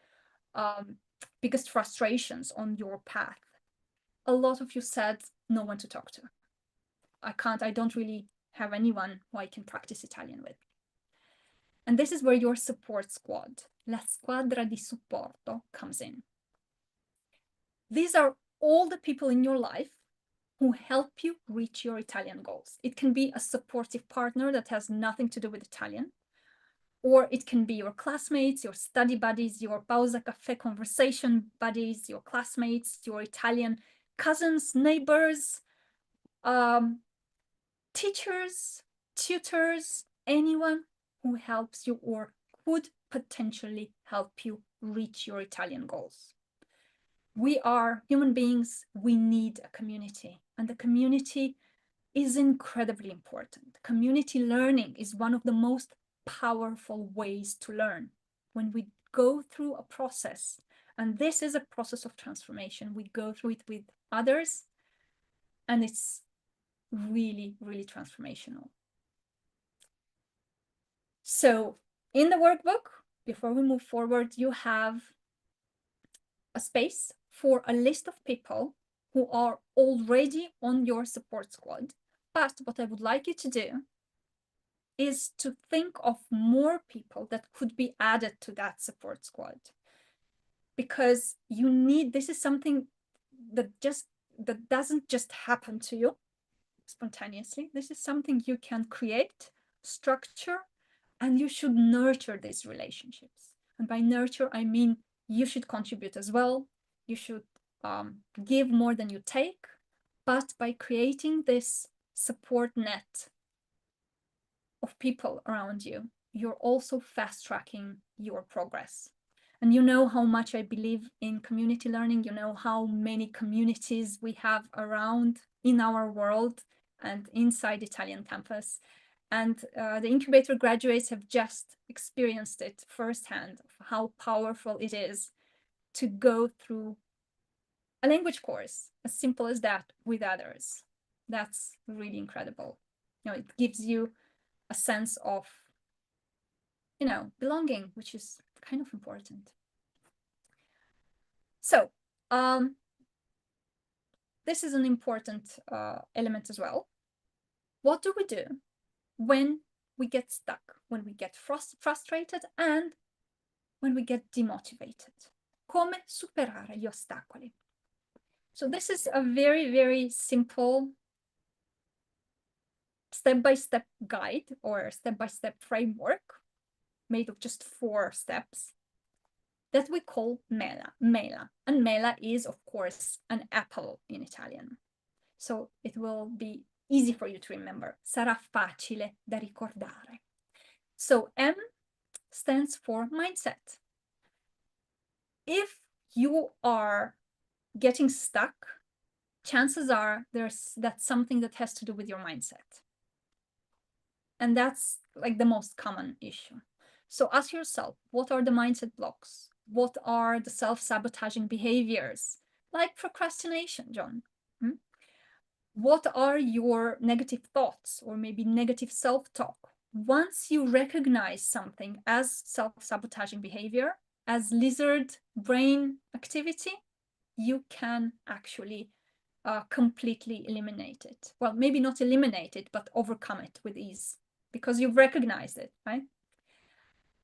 biggest frustrations on your path, a lot of you said no one to talk to. I don't really have anyone who I can practice Italian with. And this is where your support squad, la squadra di supporto, comes in. These are all the people in your life who help you reach your Italian goals. It can be a supportive partner that has nothing to do with Italian, or it can be your classmates, your study buddies, your pausa cafe conversation buddies, your classmates, your Italian cousins, neighbors, teachers, tutors, anyone who helps you or could potentially help you reach your Italian goals. We are human beings, we need a community, and the community is incredibly important. Community learning is one of the most powerful ways to learn. When we go through a process, and this is a process of transformation, we go through it with others, and it's really, really transformational. So in the workbook, before we move forward, you have a space for a list of people who are already on your support squad. But what I would like you to do is to think of more people that could be added to that support squad. Because you need, this is something that doesn't just happen to you spontaneously. This is something you can create, structure, and you should nurture these relationships. And by nurture, I mean you should contribute as well. You should give more than you take. But by creating this support net of people around you, you're also fast-tracking your progress. And you know how much I believe in community learning. You know how many communities we have around in our world and inside Italian campus. And the incubator graduates have just experienced it firsthand, of how powerful it is to go through a language course, as simple as that, with others. That's really incredible. You know, it gives you a sense of, you know, belonging, which is kind of important. So this is an important element as well. What do we do when we get stuck, when we get frustrated, and when we get demotivated? Come superare gli ostacoli? So this is a very, very simple step-by-step guide or step-by-step framework made of just 4 steps that we call mela. And mela is, of course, an apple in Italian. So it will be easy for you to remember. Sarà facile da ricordare. So M stands for mindset. If you are getting stuck, chances are that's something that has to do with your mindset. And that's like the most common issue. So ask yourself, what are the mindset blocks? What are the self-sabotaging behaviors? Like procrastination, John. What are your negative thoughts or maybe negative self-talk? Once you recognize something as self-sabotaging behavior, as lizard brain activity, you can actually completely eliminate it. Well, maybe not eliminate it, but overcome it with ease because you've recognized it, right?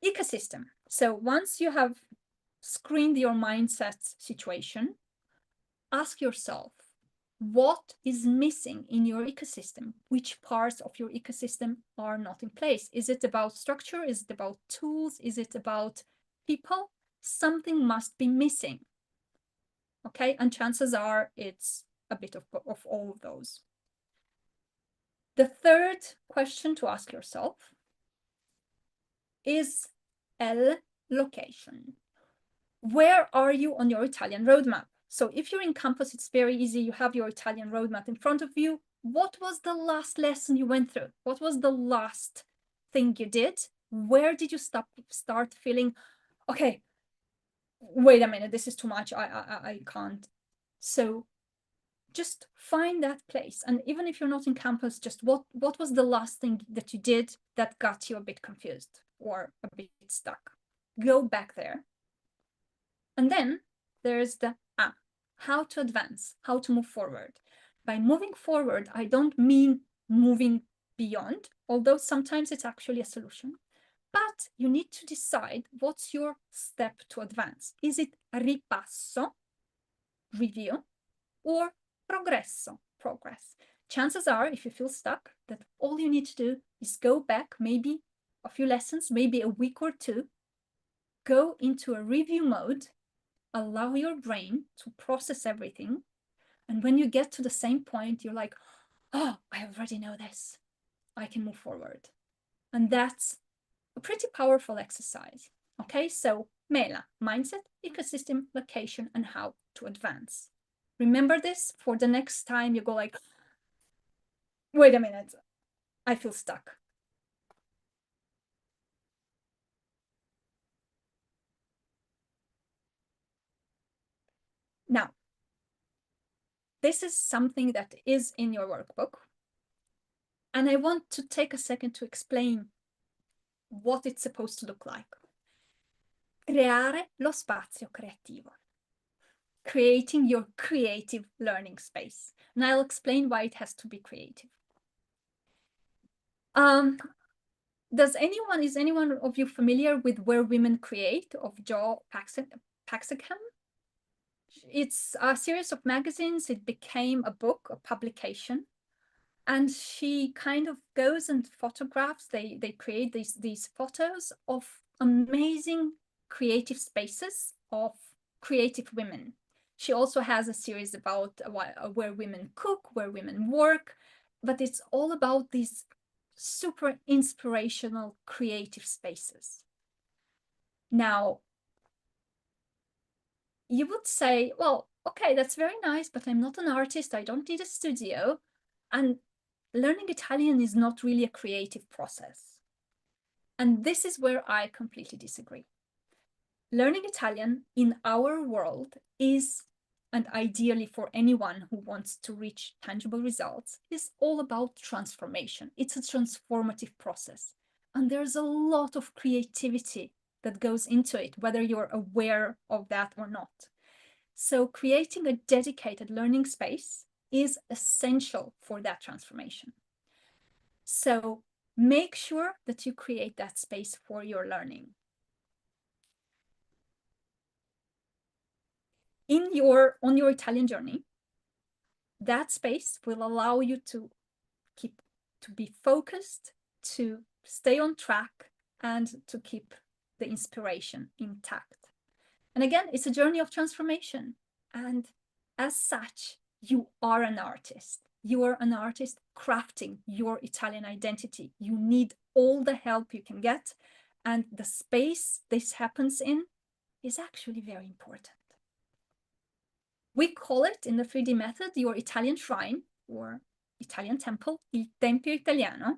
Ecosystem. So once you have screened your mindset situation, ask yourself, what is missing in your ecosystem? Which parts of your ecosystem are not in place? Is it about structure? Is it about tools? Is it about people? Something must be missing. Okay, and chances are it's a bit of all of those. The third question to ask yourself is L, location. Where are you on your Italian roadmap? So if you're in campus, it's very easy. You have your Italian roadmap in front of you. What was the last lesson you went through? What was the last thing you did? Where did you start feeling, okay, wait a minute, this is too much, I can't. So just find that place. And even if you're not in campus, just what was the last thing that you did that got you a bit confused or a bit stuck? Go back there. And then there's the how to advance, how to move forward. By moving forward, I don't mean moving beyond, although sometimes it's actually a solution. But you need to decide what's your step to advance. Is it ripasso, review, or progresso, progress? Chances are, if you feel stuck, that all you need to do is go back maybe a few lessons, maybe a week or two, go into a review mode, allow your brain to process everything. And when you get to the same point, you're like, oh, I already know this. I can move forward. And that's a pretty powerful exercise. Okay, so Mela, mindset, ecosystem, location, and how to advance. Remember this for the next time you go like, wait a minute, I feel stuck. Now, this is something that is in your workbook. And I want to take a second to explain what it's supposed to look like. Creare lo spazio creativo. Creating your creative learning space. And I'll explain why it has to be creative. Is anyone of you familiar with Where Women Create of Jo Paxicam? It's a series of magazines. It became a book, a publication. And she kind of goes and photographs, they create these photos of amazing creative spaces of creative women. She also has a series about where women cook, where women work, but it's all about these super inspirational creative spaces. Now, you would say, well, okay, that's very nice, but I'm not an artist, I don't need a studio. And learning Italian is not really a creative process. And this is where I completely disagree. Learning Italian in our world is, and ideally for anyone who wants to reach tangible results, is all about transformation. It's a transformative process. And there's a lot of creativity that goes into it, whether you're aware of that or not. So creating a dedicated learning space is essential for that transformation. So make sure that you create that space for your learning. On your Italian journey, that space will allow you to be focused, to stay on track, and to keep the inspiration intact. And again, it's a journey of transformation. And as such, you are an artist. You are an artist crafting your Italian identity. You need all the help you can get. And the space this happens in is actually very important. We call it in the 3D method your Italian shrine or Italian temple, il Tempio Italiano.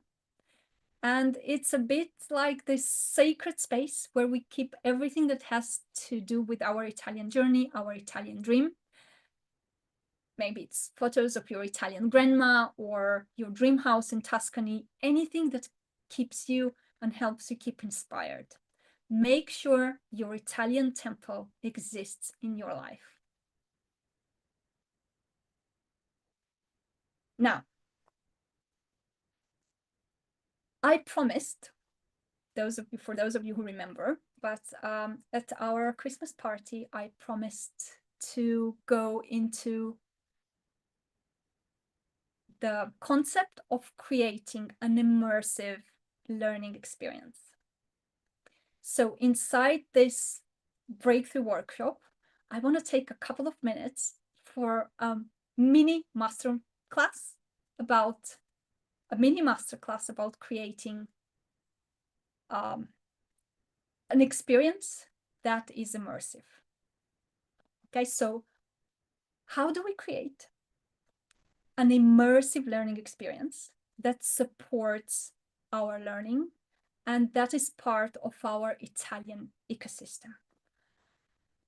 And it's a bit like this sacred space where we keep everything that has to do with our Italian journey, our Italian dream. Maybe it's photos of your Italian grandma or your dream house in Tuscany, anything that keeps you and helps you keep inspired. Make sure your Italian temple exists in your life. Now, I promised for those of you who remember, but at our Christmas party, I promised to go into the concept of creating an immersive learning experience. So inside this breakthrough workshop, I want to take a couple of minutes for a mini master class about creating an experience that is immersive. Okay, so how do we create an immersive learning experience that supports our learning and that is part of our Italian ecosystem.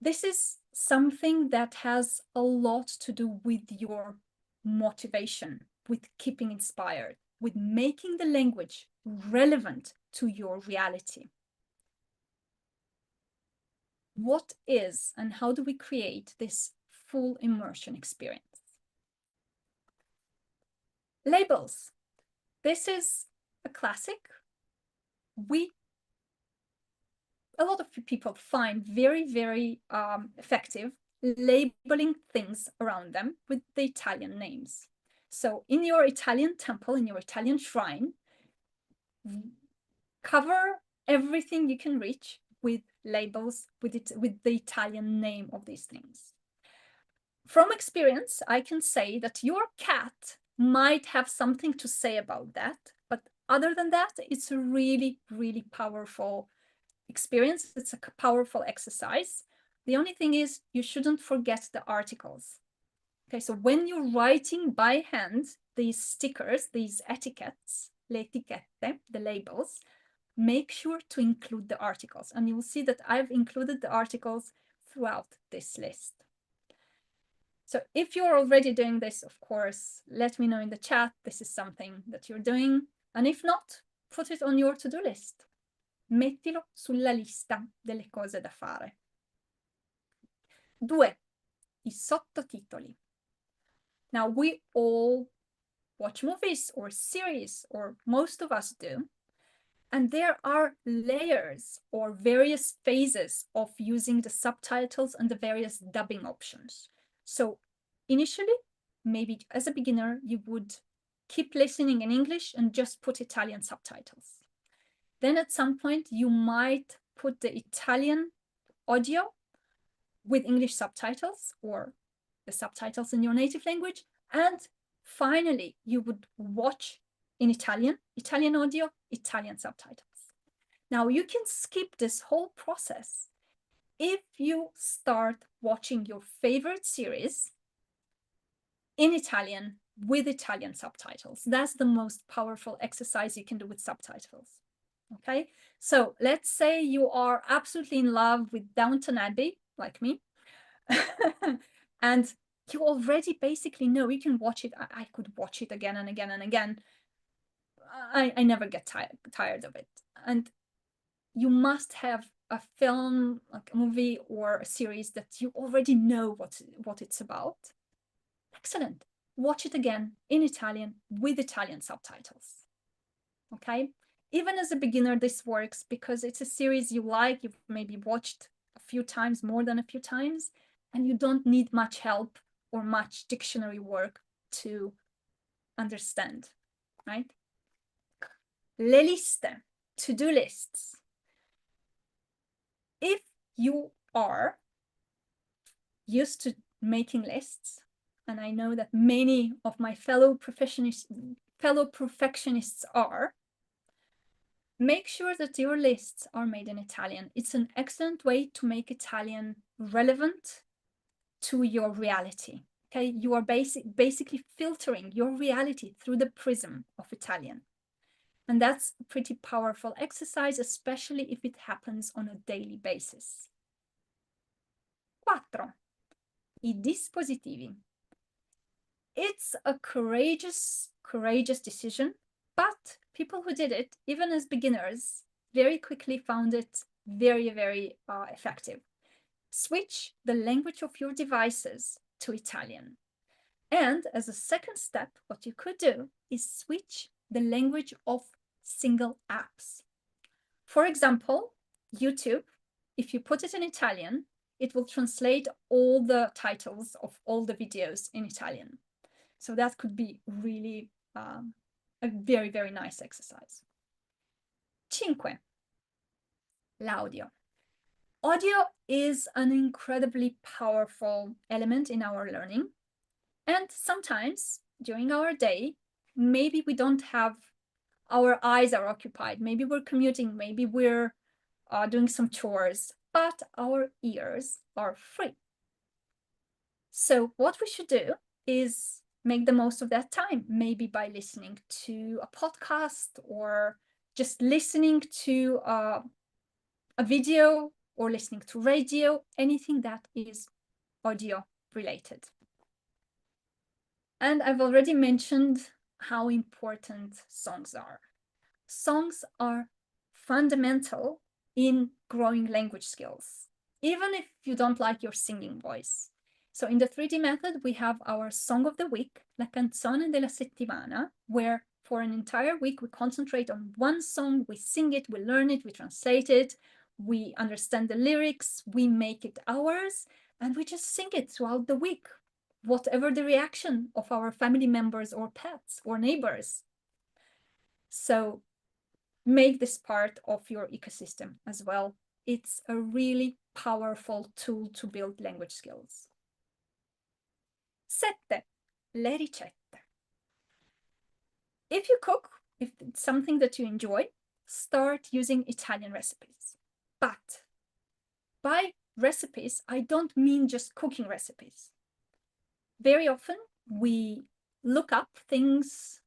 This is something that has a lot to do with your motivation, with keeping inspired, with making the language relevant to your reality. What is and how do we create this full immersion experience? Labels. This is a classic. A lot of people find very effective labeling things around them with the Italian names. So in your Italian temple, in your Italian shrine, cover everything you can reach with labels, with the Italian name of these things. From experience, I can say that your cat might have something to say about that, but other than that, it's a really powerful experience. It's a powerful exercise. The only thing is you shouldn't forget the articles. Okay, so when you're writing by hand these stickers, these etiquettes, le etichette, the labels, make sure to include the articles. And you'll see that I've included the articles throughout this list. So if you're already doing this, of course, let me know in the chat this is something that you're doing. And if not, put it on your to-do list. Mettilo sulla lista delle cose da fare. 2. I sottotitoli. Now, we all watch movies or series, or most of us do, and there are layers or various phases of using the subtitles and the various dubbing options. So initially, maybe as a beginner, you would keep listening in English and just put Italian subtitles. Then at some point, you might put the Italian audio with English subtitles or the subtitles in your native language. And finally, you would watch in Italian audio, Italian subtitles. Now, you can skip this whole process if you start watching your favorite series in Italian with Italian subtitles. That's the most powerful exercise you can do with subtitles. Okay, so let's say you are absolutely in love with Downton Abbey, like me, and you already basically know you can watch it. I could watch it again and again and again. I never get tired of it. And you must have a film, like a movie or a series that you already know what it's about. Excellent. Watch it again in Italian with Italian subtitles. Okay. Even as a beginner, this works because it's a series you like, you've maybe watched a few times, more than a few times, and you don't need much help or much dictionary work to understand, right? Le liste, to-do lists. If you are used to making lists, and I know that many of my fellow perfectionists are, make sure that your lists are made in Italian. It's an excellent way to make Italian relevant to your reality. Okay, you are basically filtering your reality through the prism of Italian. And that's a pretty powerful exercise, especially if it happens on a daily basis. 4. I dispositivi. It's a courageous decision, but people who did it, even as beginners, very quickly found it very effective. Switch the language of your devices to Italian. And as a second step, what you could do is switch the language of single apps. For example, YouTube, if you put it in Italian, it will translate all the titles of all the videos in Italian. So that could be really a very nice exercise. 5. L'audio. Audio is an incredibly powerful element in our learning. And sometimes during our day, maybe we don't have, our eyes are occupied. Maybe we're commuting, maybe we're doing some chores, but our ears are free. So what we should do is make the most of that time, maybe by listening to a podcast or just listening to a video or listening to radio, anything that is audio related. And I've already mentioned how important songs are. Songs are fundamental in growing language skills, even if you don't like your singing voice. So in the 3D method, we have our song of the week, la canzone della settimana, where for an entire week, we concentrate on one song, we sing it, we learn it, we translate it, we understand the lyrics, we make it ours, and we just sing it throughout the week, whatever the reaction of our family members or pets or neighbors. So make this part of your ecosystem as well. It's a really powerful tool to build language skills. 7. Le ricette. If you cook, if it's something that you enjoy, start using Italian recipes. But by recipes, I don't mean just cooking recipes. Very often we look up things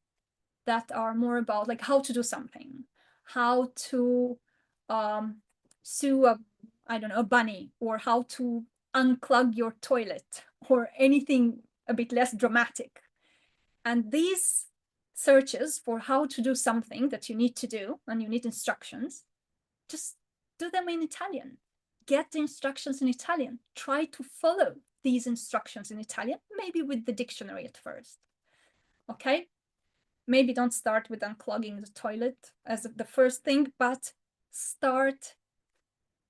that are more about like how to do something, how to sew a bunny, or how to unclog your toilet, or anything a bit less dramatic. And these searches for how to do something that you need to do and you need instructions, just do them in Italian. Get the instructions in Italian. Try to follow these instructions in Italian, maybe with the dictionary at first. Okay? Maybe don't start with unclogging the toilet as the first thing, but start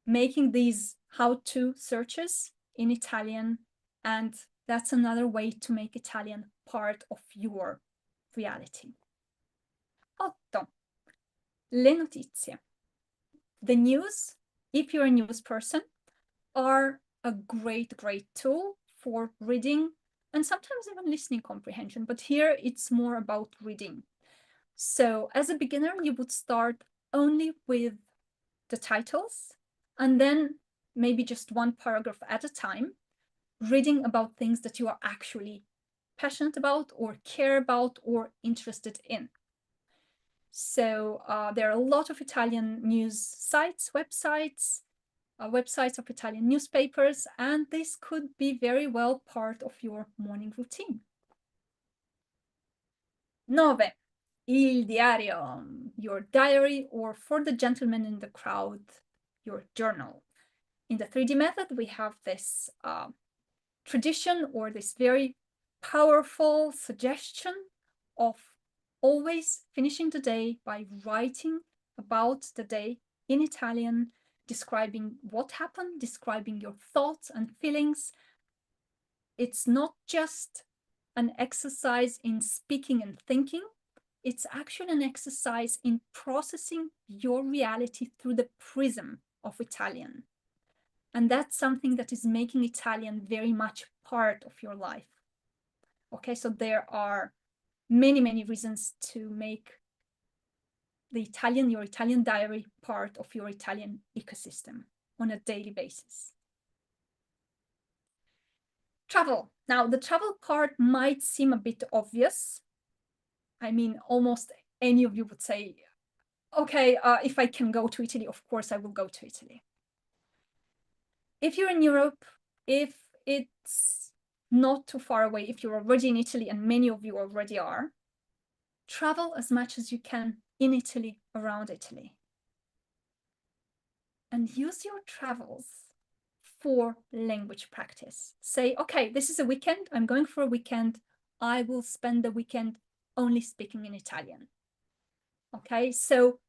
making these how-to searches in Italian, and that's another way to make Italian part of your reality. 8. Le notizie. The news, if you're a news person, are a great tool for reading and sometimes even listening comprehension, but here it's more about reading. So as a beginner, you would start only with the titles and then maybe just one paragraph at a time, reading about things that you are actually passionate about or care about or interested in. So there are a lot of Italian news sites, websites of Italian newspapers, and this could be very well part of your morning routine. 9. Il diario, your diary, or for the gentlemen in the crowd, your journal. In the 3D method, we have this tradition or this very powerful suggestion of always finishing the day by writing about the day in Italian, describing what happened, describing your thoughts and feelings. It's not just an exercise in speaking and thinking, it's actually an exercise in processing your reality through the prism of Italian. And that's something that is making Italian very much part of your life. Okay, so there are many reasons to make your Italian diary part of your Italian ecosystem on a daily basis. Travel. Now, the travel part might seem a bit obvious. I mean, almost any of you would say, okay, if I can go to Italy, of course I will go to Italy. If you're in Europe, if it's not too far away, if you're already in Italy, and many of you already are, travel as much as you can in Italy, around Italy. And use your travels for language practice. Say, okay, this is a weekend, I'm going for a weekend, I will spend the weekend only speaking in Italian. Okay, so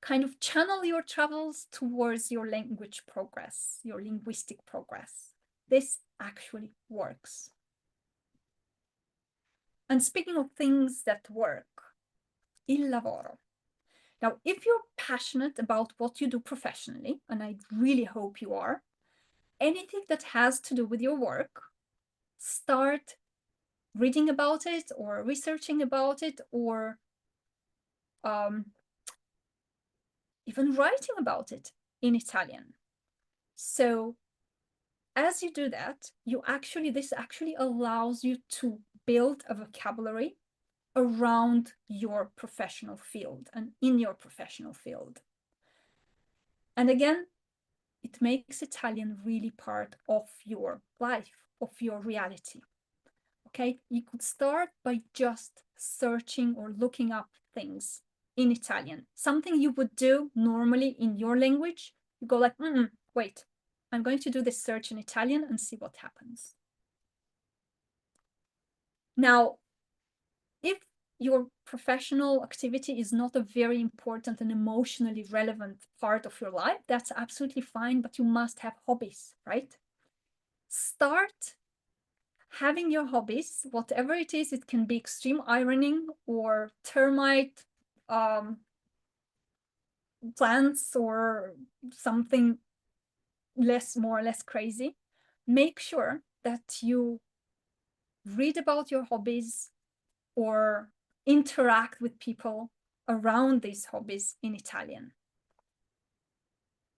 kind of channel your travels towards your language progress, your linguistic progress. This actually works. And speaking of things that work, il lavoro. Now, if you're passionate about what you do professionally, and I really hope you are, anything that has to do with your work, start reading about it or researching about it, or even writing about it in Italian. So as you do that, this actually allows you to build a vocabulary around your professional field and in your professional field. And again, it makes Italian really part of your life, of your reality. Okay, you could start by just searching or looking up things in Italian, something you would do normally in your language. You go like, wait, I'm going to do this search in Italian and see what happens. Now, if your professional activity is not a very important and emotionally relevant part of your life, that's absolutely fine, but you must have hobbies, right? Start having your hobbies, whatever it is. It can be extreme ironing or termite plants or something more or less crazy. Make sure that you read about your hobbies or interact with people around these hobbies in Italian.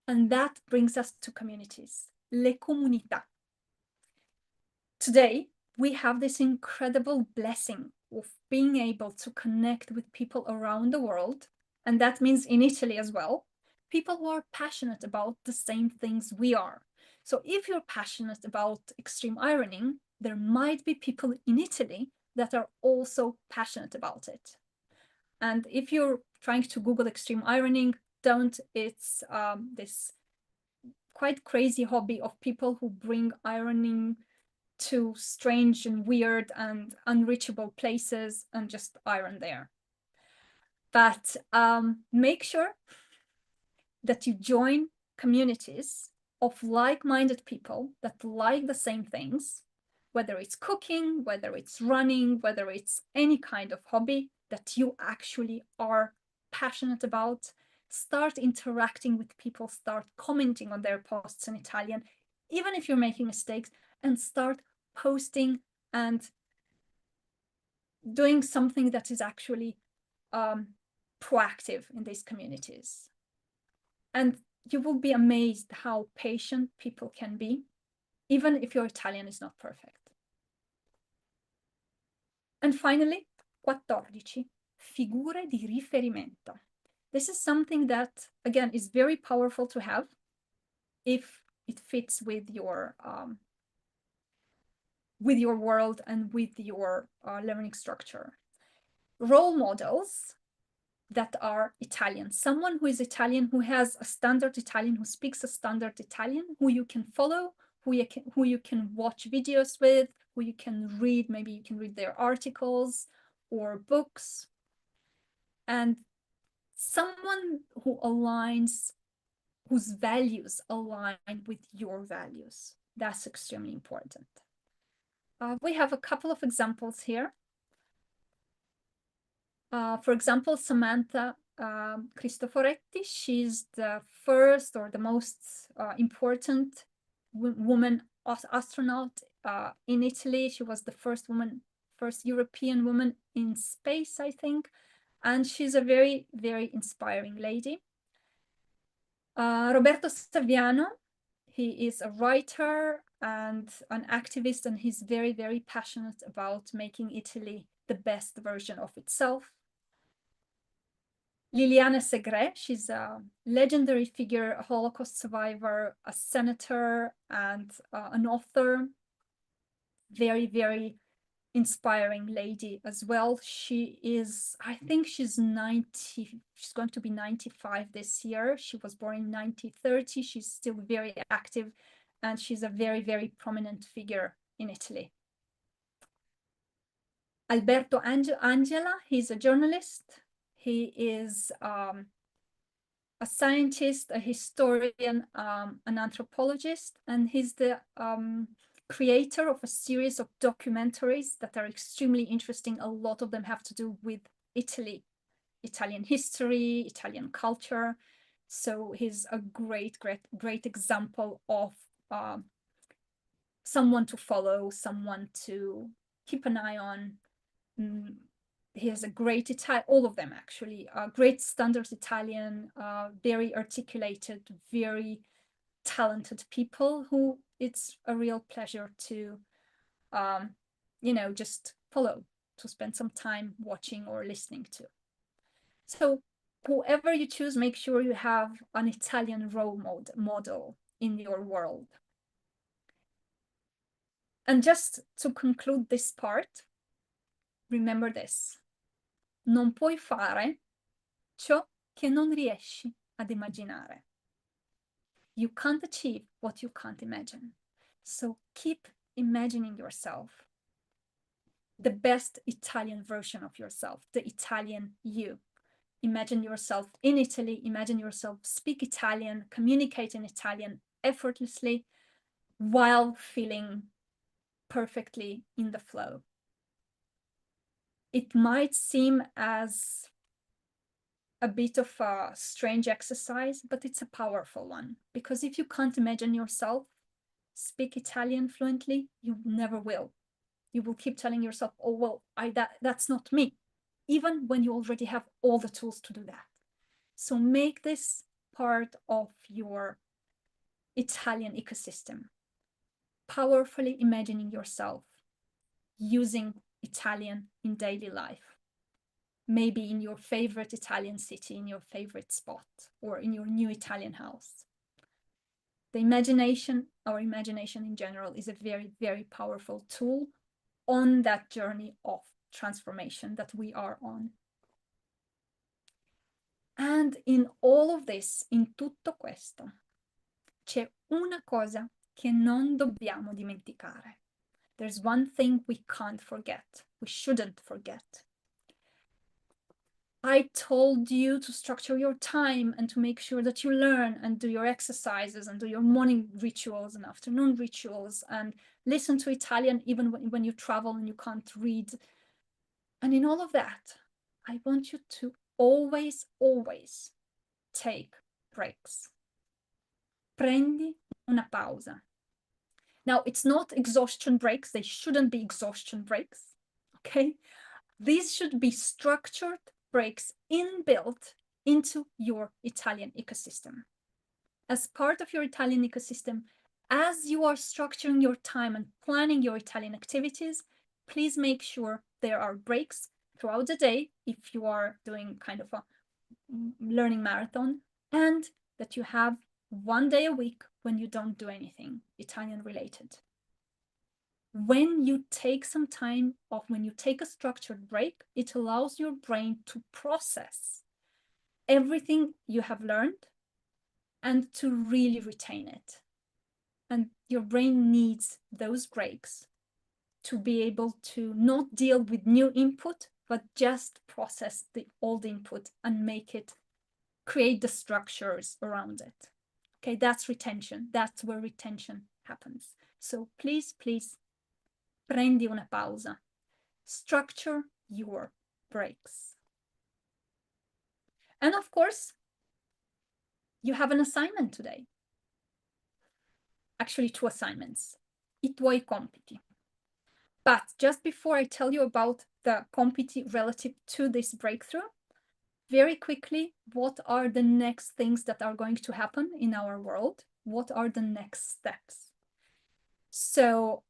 And that brings us to communities, le comunità. Today, we have this incredible blessing of being able to connect with people around the world, and that means in Italy as well, people who are passionate about the same things we are. So if you're passionate about extreme ironing, there might be people in Italy that are also passionate about it. And if you're trying to Google extreme ironing, don't. It's this quite crazy hobby of people who bring ironing to strange and weird and unreachable places and just iron there. But make sure that you join communities of like-minded people that like the same things, whether it's cooking, whether it's running, whether it's any kind of hobby that you actually are passionate about. Start interacting with people, start commenting on their posts in Italian, even if you're making mistakes, and start posting and doing something that is actually proactive in these communities. And you will be amazed how patient people can be, even if your Italian is not perfect. And finally, 14, figure di riferimento. This is something that, again, is very powerful to have if it fits with your world and with your learning structure. Role models that are Italian, someone who is Italian, who has a standard Italian, who speaks a standard Italian, who you can follow, who you can watch videos with, who you can read, maybe you can read their articles or books, and someone whose values align with your values. That's extremely important. We have a couple of examples here. For example, Samantha Cristoforetti, she's the first or the most important woman astronaut in Italy. She was the first European woman in space, I think. And she's a very, very inspiring lady. Roberto Saviano, he is a writer and an activist, and he's very, very passionate about making Italy the best version of itself. Liliana Segre, she's a legendary figure, a Holocaust survivor, a senator, and an author. Very, very inspiring lady as well. She is, I think she's 90, she's going to be 95 this year. She was born in 1930. She's still very active, and she's a very, very prominent figure in Italy. Alberto Angela, he's a journalist. He is a scientist, a historian, an anthropologist, and he's the creator of a series of documentaries that are extremely interesting. A lot of them have to do with Italy, Italian history, Italian culture. So he's a great, great, great example of someone to follow, someone to keep an eye on. He has a great all of them actually, great standard Italian, very articulated, very talented people who it's a real pleasure to, just follow. to spend some time watching or listening to. So whoever you choose, make sure you have an Italian role model in your world. And just to conclude this part, remember this. Non puoi fare ciò che non riesci ad immaginare. You can't achieve what you can't imagine. So keep imagining yourself, the best Italian version of yourself, the Italian you. Imagine yourself in Italy, imagine yourself speak Italian, communicate in Italian effortlessly while feeling perfectly in the flow. It might seem as a bit of a strange exercise, but it's a powerful one, because if you can't imagine yourself speak Italian fluently, you never will. You will keep telling yourself, oh, well, that's not me, even when you already have all the tools to do that. So make this part of your Italian ecosystem, powerfully imagining yourself using Italian in daily life. Maybe in your favorite Italian city, in your favorite spot, or in your new Italian house. The imagination, our imagination in general, is a very, very powerful tool on that journey of transformation that we are on. And in all of this, in tutto questo, c'è una cosa che non dobbiamo dimenticare. There's one thing we can't forget, we shouldn't forget. I told you to structure your time and to make sure that you learn and do your exercises and do your morning rituals and afternoon rituals and listen to Italian even when you travel and you can't read. And in all of that, I want you to always, always take breaks. Prendi una pausa. Now, it's not exhaustion breaks. They shouldn't be exhaustion breaks, okay? These should be structured breaks inbuilt into your Italian ecosystem. As part of your Italian ecosystem, as you are structuring your time and planning your Italian activities, please make sure there are breaks throughout the day if you are doing kind of a learning marathon, and that you have one day a week when you don't do anything Italian related. When you take some time off, when you take a structured break, it allows your brain to process everything you have learned and to really retain it. And your brain needs those breaks to be able to not deal with new input, but just process the old input and make it, create the structures around it. Okay, that's retention. That's where retention happens. So please, please, prendi una pausa. Structure your breaks. And of course, you have an assignment today. Actually, two assignments. I tuoi compiti. But just before I tell you about the compiti relative to this breakthrough, very quickly, what are the next things that are going to happen in our world? What are the next steps? So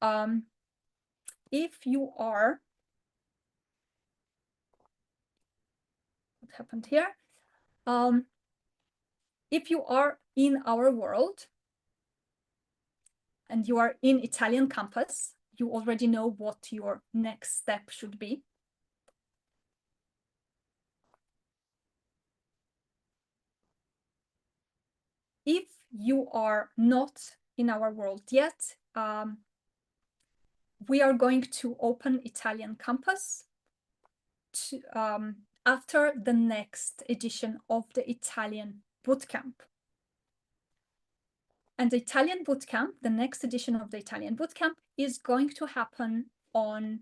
if you are, what happened here? If you are in our world and you are in Italian campus, you already know what your next step should be. If you are not in our world yet, we are going to open Italian campus to, after the next edition of the Italian bootcamp. And the Italian bootcamp, the next edition of the Italian bootcamp, is going to happen on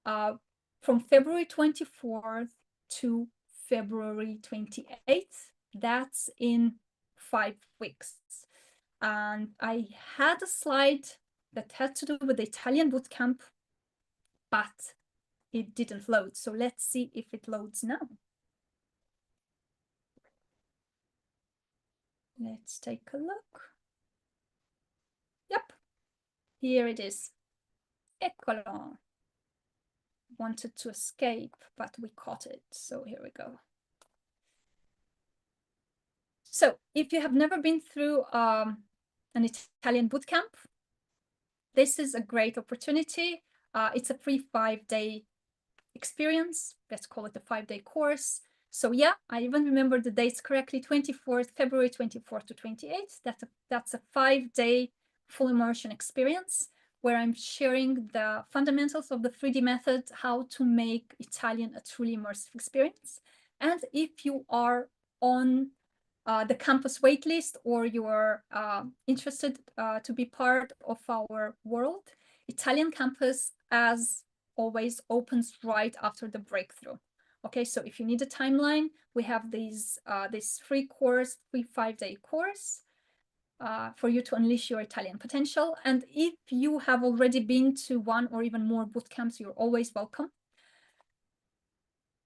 from February 24th to February 28th. That's in 5 weeks. And I had a slide that had to do with the Italian bootcamp, but it didn't load. So let's see if it loads now. Let's take a look. Yep, here it is. Eccolo. wanted to escape, but we caught it. So here we go. So if you have never been through an Italian bootcamp, this is a great opportunity. It's a free 5-day experience. Let's call it a 5-day course. So yeah, I even remember the dates correctly, February 24th to 28th. That's a 5-day full immersion experience where I'm sharing the fundamentals of the 3D method, how to make Italian a truly immersive experience. And if you are on the campus waitlist or you're interested to be part of our world, Italian campus, as always, opens right after the breakthrough. Okay, so if you need a timeline, we have this free 5-day course for you to unleash your Italian potential. And if you have already been to one or even more boot camps, you're always welcome.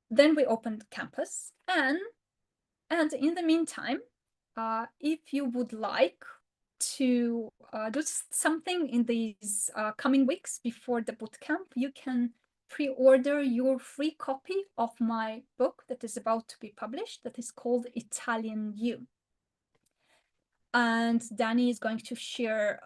Then we opened campus, and in the meantime, if you would like to do something in these coming weeks before the bootcamp, you can pre-order your free copy of my book that is about to be published, that is called Italian You. And Danny is going to share,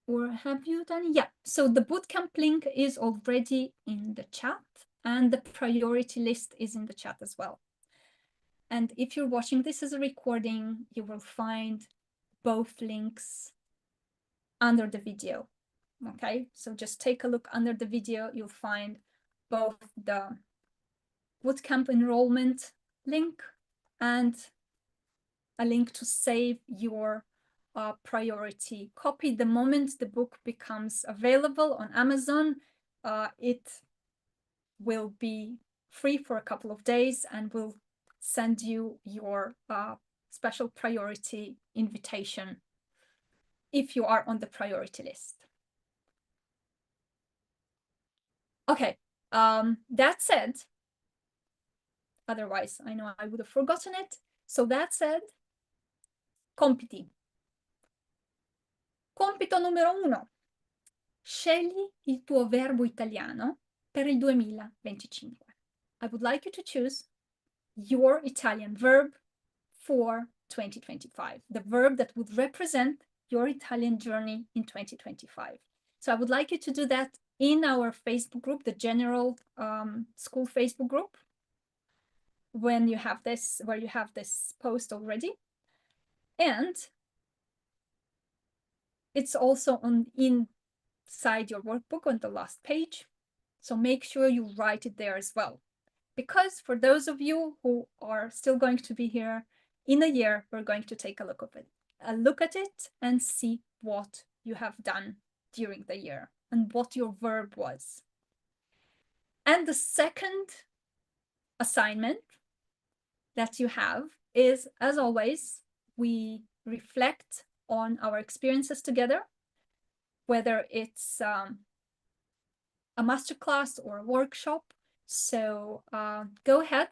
or have you, Danny? Yeah, so the bootcamp link is already in the chat, and the priority list is in the chat as well. And if you're watching this as a recording, you will find both links under the video. Okay, so just take a look under the video. You'll find both the bootcamp enrollment link and a link to save your priority copy. The moment the book becomes available on Amazon, it will be free for a couple of days and will send you your special priority invitation if you are on the priority list. Okay, that said, otherwise I know I would have forgotten it. So that said, compiti. Compito numero 1. Scegli il tuo verbo italiano per il 2025. I would like you to choose your Italian verb for 2025, the verb that would represent your Italian journey in 2025. So I would like you to do that in our Facebook group, the general school Facebook group, when you have this, where you have this post already. And it's also inside your workbook on the last page. So make sure you write it there as well. Because for those of you who are still going to be here in a year, we're going to take a look at it and see what you have done during the year and what your verb was. And the second assignment that you have is, as always, we reflect on our experiences together, whether it's a masterclass or a workshop. So go ahead.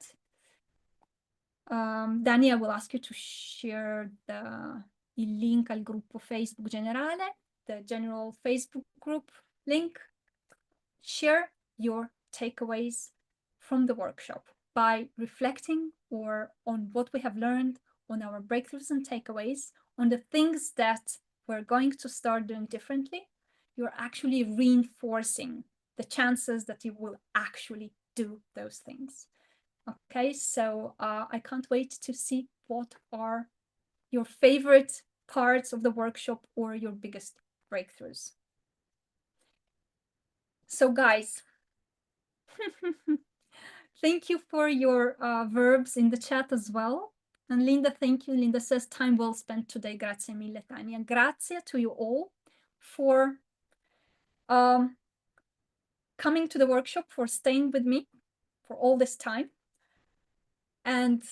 Danny, I will ask you to share il link al gruppo Facebook generale, the general Facebook group link. Share your takeaways from the workshop by reflecting on what we have learned, on our breakthroughs and takeaways, on the things that we're going to start doing differently. You're actually reinforcing the chances that you will actually do those things. Okay, so I can't wait to see what are your favorite parts of the workshop or your biggest breakthroughs. So guys, thank you for your verbs in the chat as well. And Linda, thank you. Linda says, time well spent today. Grazie mille, Tania. Grazie to you all for coming to the workshop, for staying with me for all this time. And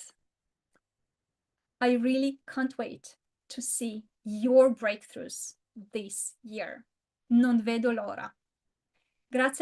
I really can't wait to see your breakthroughs this year. Non vedo l'ora. Grazie.